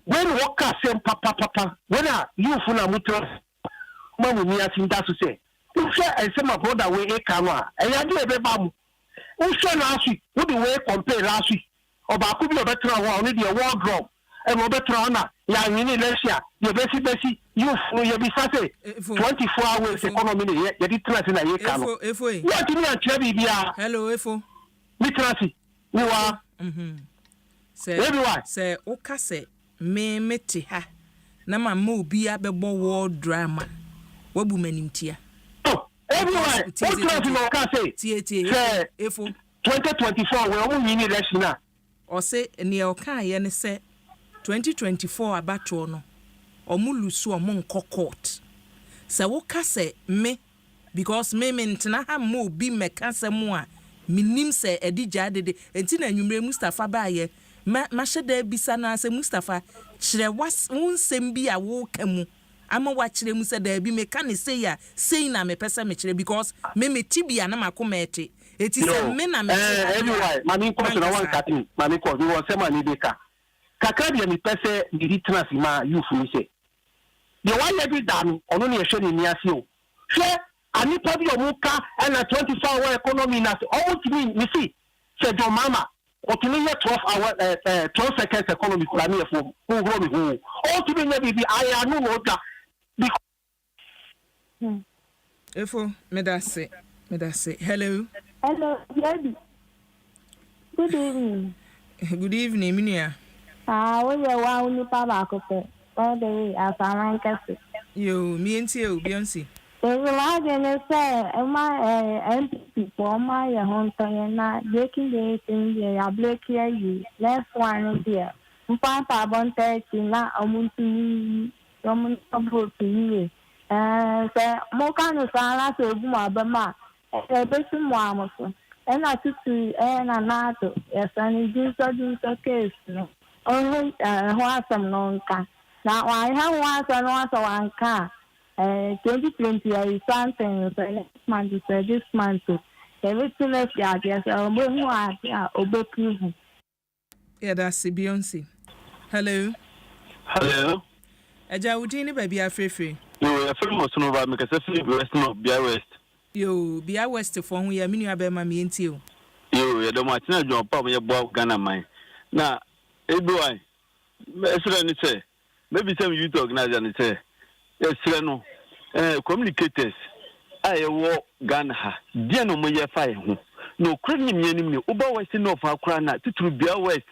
when waka say papa when youth na mutra ma mu mi asinda so say you say I say my brother we e kanwa eya de ebe ba mu u say last week we the way compare last week oba ku bi obetra ho oni de wardrobe e mo betra na ya nyini lesia ye besi you fu ye bi say 24 hours economy ne ye di trust na ye ka no efo what ni an tire bibia hello efo mi trust ni wa say everyone say o ka say me meti ha na ma obi abebo war drama wabu manimtia everyone what trust no ka say tie efo 2024 we o nyini lesia or say near Oka ne say 2024 abato no omulusu omonko court say wo ka say me because me ntena ha mo bi meka semu a minim say edija dede enti na nwumre Mustafa baaye ma hyeda bisa na say Mustafa kire was wonsem bi a wo kamu ama wa kire mu say da bi meka ne say ya say na me pese me kire because me tibia na makoma ete it is a men anyway mami ko so na wan katin mami ko we won say mani dey ka kakra de mi pese di returns ma youth ni say the one every dan ono ne ehwe ni ase o hwe ani pa bi o mu ka na 24 hour economy na say o timi mi see say do mama o timi ye 12 hour 12 seconds economy kula mi efo ko gro mi ho o timi ye bibi aya no no da efo me da say hello. Hello, baby. Good evening. Good evening, Minia. We are one new papa couple. All the way as I like us. You, me and you, Beyonce. There's a lot in say, my MP for my home, and not breaking the thing here. I break here you. Last one is here. Papa, 130, not a month to me. Someone to you. Say, more kind of salad to Buma. Besi mwa so ena tutu na nato yasani jinso case no ho asam no nka na wa ha ho asam no asa wanka 2020 is something so next month is this month so everything left there just obeku. Yeah, that's Beyonce. Hello. Hello. Eja udini baby afrefe. Yo, ya film osuno ba me kase fi West no Bia West. Yo, Bia West for hu ya minu abema me enti o. Yo, ya do Martina John Pop ye bo Ghana man. Na eduai. Esra ni say. Maybe some youth organizer ni say. Esra no. Communicators. Aye wo Ghana ha. Dia no mo ye fa ye ho. No kra ni me ni Uba West no fa kra na tituru Bia West.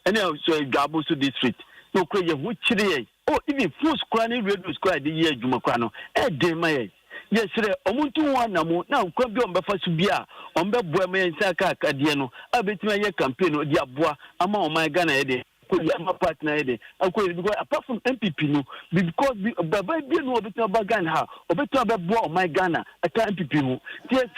Any so Gabo so district. No kra ye ho chire. Oh, even full square ni radio square the year Juma Krano. De my yes, sir. Omuntu one namo na kwa bi ombefa so bia ombe boa me nsaka akade no abetima ye campaign odi aboa ama o my Ghana de ko ya ma partner de because apart from MPP no because baba bi no obetima ba Ghana ha obetima be boa o my Ghana aka MPP no yes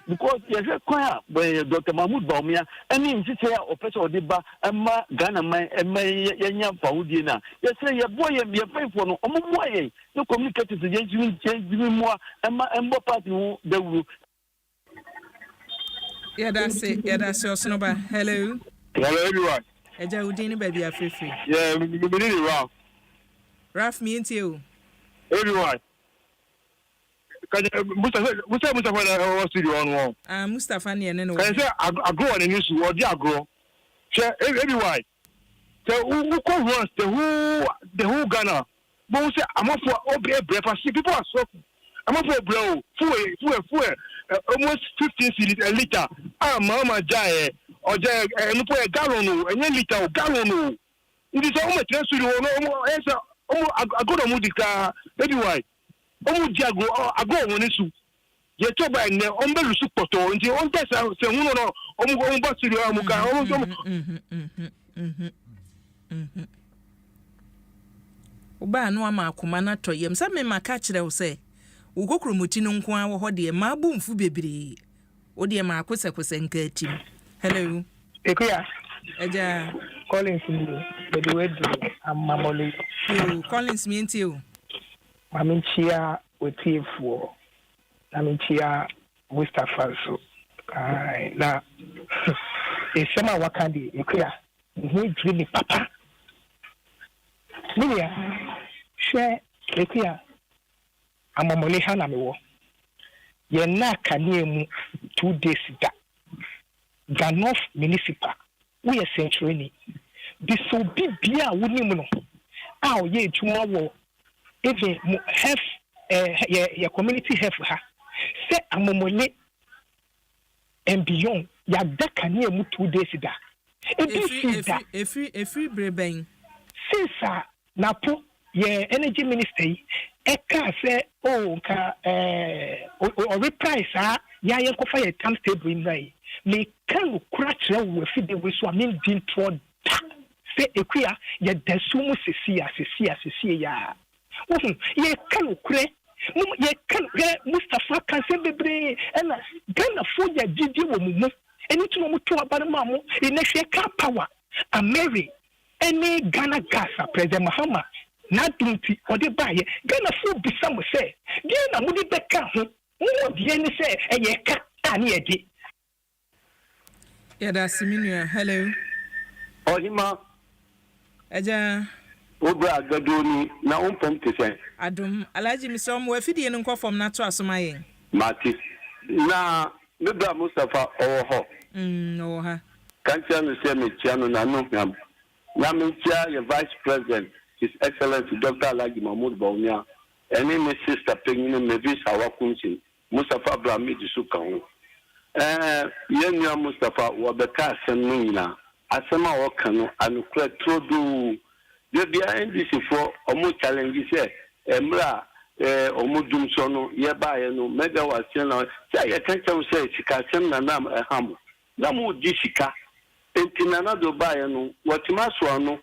because yes kwa Dr. Mahmoud Baumia any nsise ya opesa odi ba ama Ghana man ema yenya pawudie na yes ye boa ye faifo no omomo ye no communicate to change more embo party no dawuru. Yeah, that's it. Yeah, that's your snowba. Hello. Hello everyone. Eja udini baby afrefe. Yeah, we need it wow. Raf me enti o. Everyone. Mustafa na studio on one. Mustafa ne no. Can say agro on the news or the agro. Share everyone. So who come once the whole Ghana. But say I'm for breakfast. People are so I'm for bro. Fuel. Almost 15 cedis a liter. Mama jai or jai no for a gallon and a liter gallon. It is almost studio no answer. I go to Mudika. Everyone. Jago I go on issue. Ye to by ne ombelu supoto nti on tesa se hunu no omba studio amuka Oba no ama akoma na toyem sa me maka kire wo se ukokromuti no nko awo ho de ma bu mfu bebre o de ma akosakose nka atim. Hello Ekuya Eja Collins ni the way do amamole yo Collins me enti o maminchia wetiefo na minchia Mustafa so ai na esema wakandi ekuya he dream papa Milia share ekuya amamole ha na mewo ye na kanemu 2 days da Ganof municipal we are century this so bibia wonim no a ye juma wo even have your community have ha say amamole and beyond ya da kanemu 2 days da Every breben since napo ye energy minister eka say nka o reprice ya ko fa ye time table nai me kan kura kire wo fide we so amen din tro da say ekuya ye dasumu sesia ya ye kan kure ye kan Mustafa kan se bebre na Ghana fo ya gigi wo mu eni tuno mu to aba ma mo ene hwe ka power Ameri eni Ghana gas President Mahama na dunti ode baye Ghana fo bisa mo se Ghana mu di beka ho mo die ni se eye ka ani edi. Yeah, that's Minua. Hello. Ohima. Eja. Obra gadoni na umpom tese. Adom alaji misom we fidie no nkofom na to asomaye. Mati. Na mebra Mustafa oho. No ha. Kantia no se me chiano na no nyam. Na me chia your vice president, His Excellency Dr. Alaji Mahmoud Baumia. Ene me sister Pengine Mevis Hawakunchi. Mustafa Brahmi Disuka ho. Yenya Mustafa wabeka semina asema wakano anukre trodu de bia NDC for omo challenge say emra omo dumso no ye baaye no mega wase na ya kancha say sika sem na nam eham na mo di sika entina na do baaye no watima so no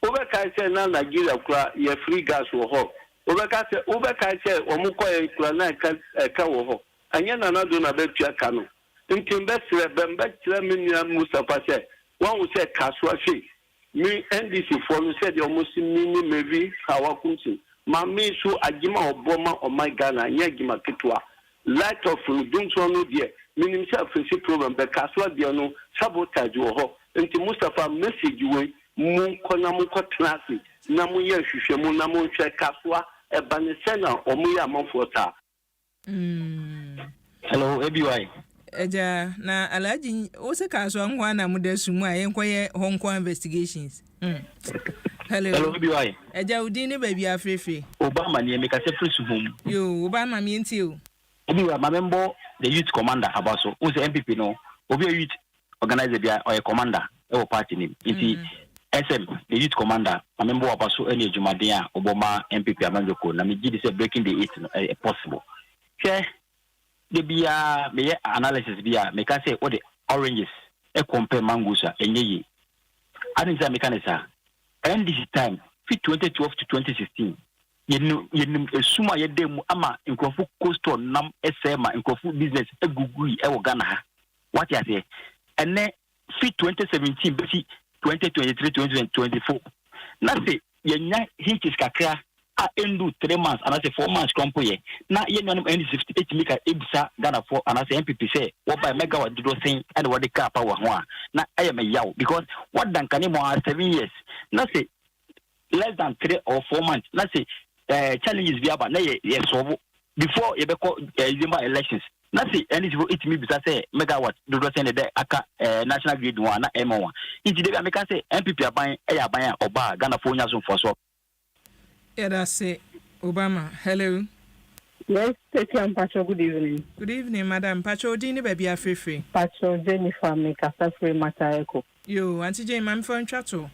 obeka say na Nigeria kura ye free gas wo ho obeka say omo koy kura na ka wo ho anya na do na betua ka no Intimbestre bembektre minya Mustafa say one will say kaswa she me NDC for me said almost mini maybe hawakunti Mami so agima oboma o my Ghana nya agima ketwa light of dum so no de minim say afisi problem be kaswa de no sabotage wo ho nti Mustafa message we mu kona mu kotrasi na mu ye hwehwe mu na mu hwe kaswa e bane se na o mu ya manfo ta hello ABY eja na alaji o se kaswa nwa na mu da sumu a yenkoye honko investigations hello ABY eja udi ni baby afrefe Obama ni emeka se frisu hom yo Obama mi enti o ABY ma member the youth commander abaso o se MPP no obi youth organizer bia or a commander e party name iti SM the youth commander ma member abaso eni adwumaden a oboma MPP amanjoko na me gidi say breaking the eight possible che de bia me analysis bia me ka say all the oranges e compare mangoes a enye yi adin say me kan say and this time fit 2012 to 2016 yenum esuma yedem ama nkrofo coastal nam esema nkrofo business egugui e wo Ghana ha what you say ene fit 2017 besi 2023 2024 na say yenya hinchis kakra a endu 3 months and I say 4 months kompo ye na yenum N58 mika ebisa Ghana for and I say MPP say what by megawatt do thing and what the car power ho na I me yaw because what dan kan mo 7 years na say less than 3 or 4 months na say challenges be about na ye solve before you be call December elections na say any it me bisa say megawatt do send the aka national grid one na M1 inti dey make say MPP aban aban oba Ghana for nya so for so yeah that's say Obama hello yes take you Pacho good evening madam Pacho di ni baby afrefe Pacho Jennifer make a free matter echo yo auntie Jane mam for ntwato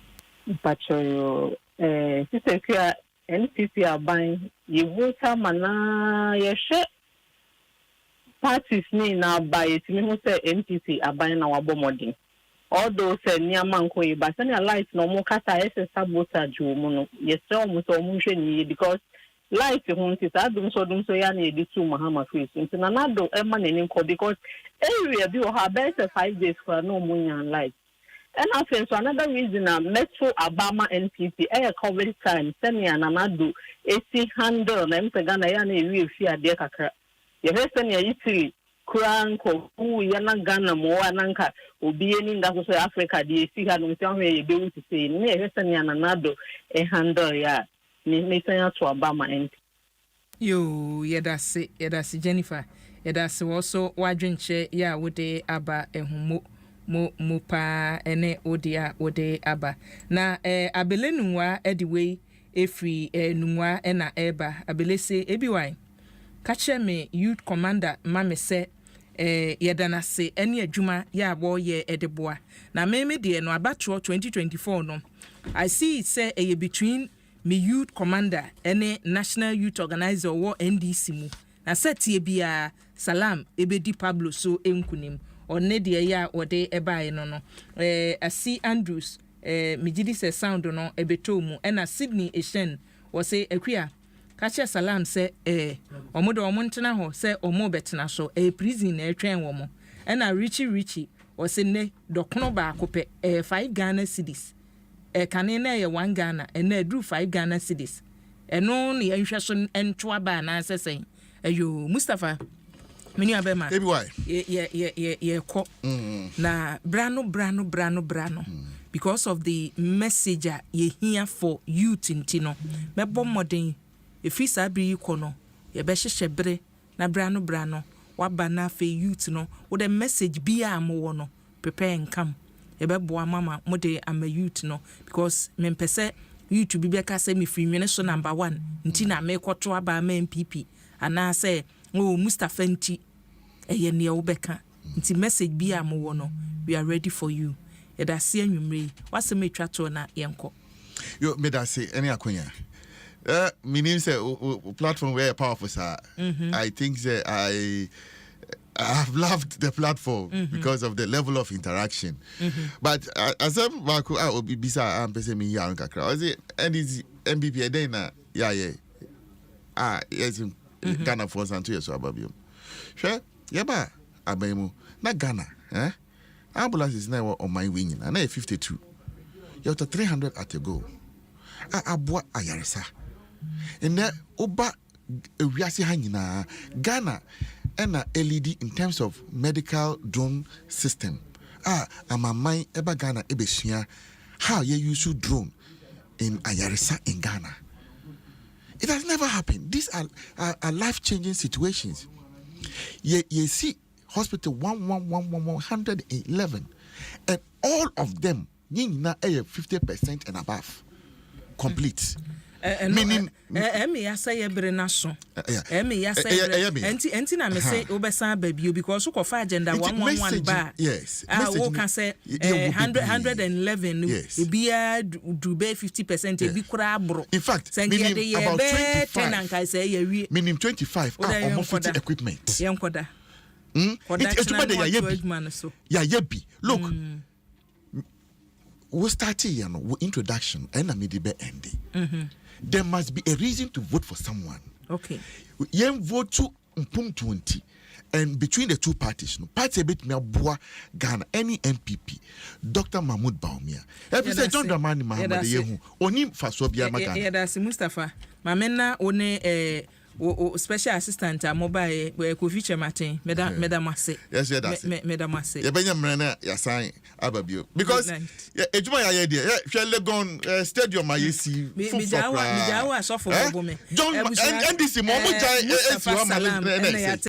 Pacho yo sister kia NPP aban ye vote mana ye she parties ni na buy it me who say NPP aban na wabo modern although say niama nko yi but any light no mo kata ese sabotage wo mu no ye say omo so omo hwe ni because light ho nti sa dum so ya na edi tu mahama face nti na nado e ma na ni nko because area bi o ha best 5 days for no mo nyan light. And I think so another reason Metro Obama NPP COVID time send me an anado AC handle na mpegana ya na ewi fi ade kakra ye hese na yitiri kranko u ya na Ghana mo ananka obi eni nga so Africa de AC ha no ntia ho ye be wuti sei na ye hese na anado handle ya ni mesanya to Obama NPP yo yedase Jennifer yedase also wadwenche ya wode aba ehumo mo pa ene ode aba na abelenwa ediwe efri nwa na eba abelese ebiwan kache me youth commander mame se yedanase ene adwuma ya abo ye edeboa na meme de no abatro 2024 no I see it say between me youth commander ene national youth organizer wo NDC mu na setie bia salam ebedi Pablo so enkunim onne de ya ode ebae no asi Andrews migidi se sound no ebeto mu na Sydney Eshen wo se akua kache salam se omodo omontena ho se omo betena so prison na etwen wo mo na Richie wo se ne dokono ba akopɛ 5 Ghana cedis kane na ye 1 Ghana na dru 5 Ghana cedis eno ne yanhwɛ so entoa ba na sesen ayo Mustafa mini abema ye ko na brano because of the message ye here for youth intino mebo modern if is abri ko no ye be hyehyebere na brano waba na fe youth no with the message bia mo no prepare and come ye be boa mama mo de am youth no because me pese youth bi be ka say me free nwene so number 1 ntina me kwoto aba am MPP ana say oh Mustafa nti eye ne obeka nti message bia mo no we are ready for you yeda se anwumre wase me twato na yenko yo me da say any akonya meaning say platform where powerful sir I think that I have loved the platform because of the level of interaction but as I'm Marco bisa am pese me ya nkakra was it and is MPP then na yeah yes Ghana for Santo yeso ababio sure yeba abemu na Ghana ambulance is now on my wing and 52 you have 300 at a go aboa ayaresa And then oba wiase ha nyina Ghana and LED in terms of medical drone system. Amamai eba Ghana ebesua how you use drone in Ayaresa in Ghana. It has never happened. These are life-changing situations. You see hospital 111, and all of them 50% and above complete. Meaning ya say ebrena so ya say enti na me say obesan baby because so for agenda 111 ba yes wo can say 111 yes. e bia do be 50% e bi kura abro. In fact meaning about 25 meaning 25 are almost equipment yenkoda yabi look we started we introduction and amid be ending. There must be a reason to vote for someone. Okay. Yen vote to 20, and between the two parties, no party bit me abua Ghana any MPP, Dr. Mahmoud Baumia. Every say John Dramani Mahmoud Yehu. Onim fasobia magana. Yeah, that's Mustafa. Mamena one special assistant mobile Kofi Chematin. Madam Masse. Yes, that's Madam Masse. Ya benya mrena ya sign ababio because ejuma ya yede hwe Legon stadium ayesi full for Mijawa so for John NDC mo mo jai esi wa ma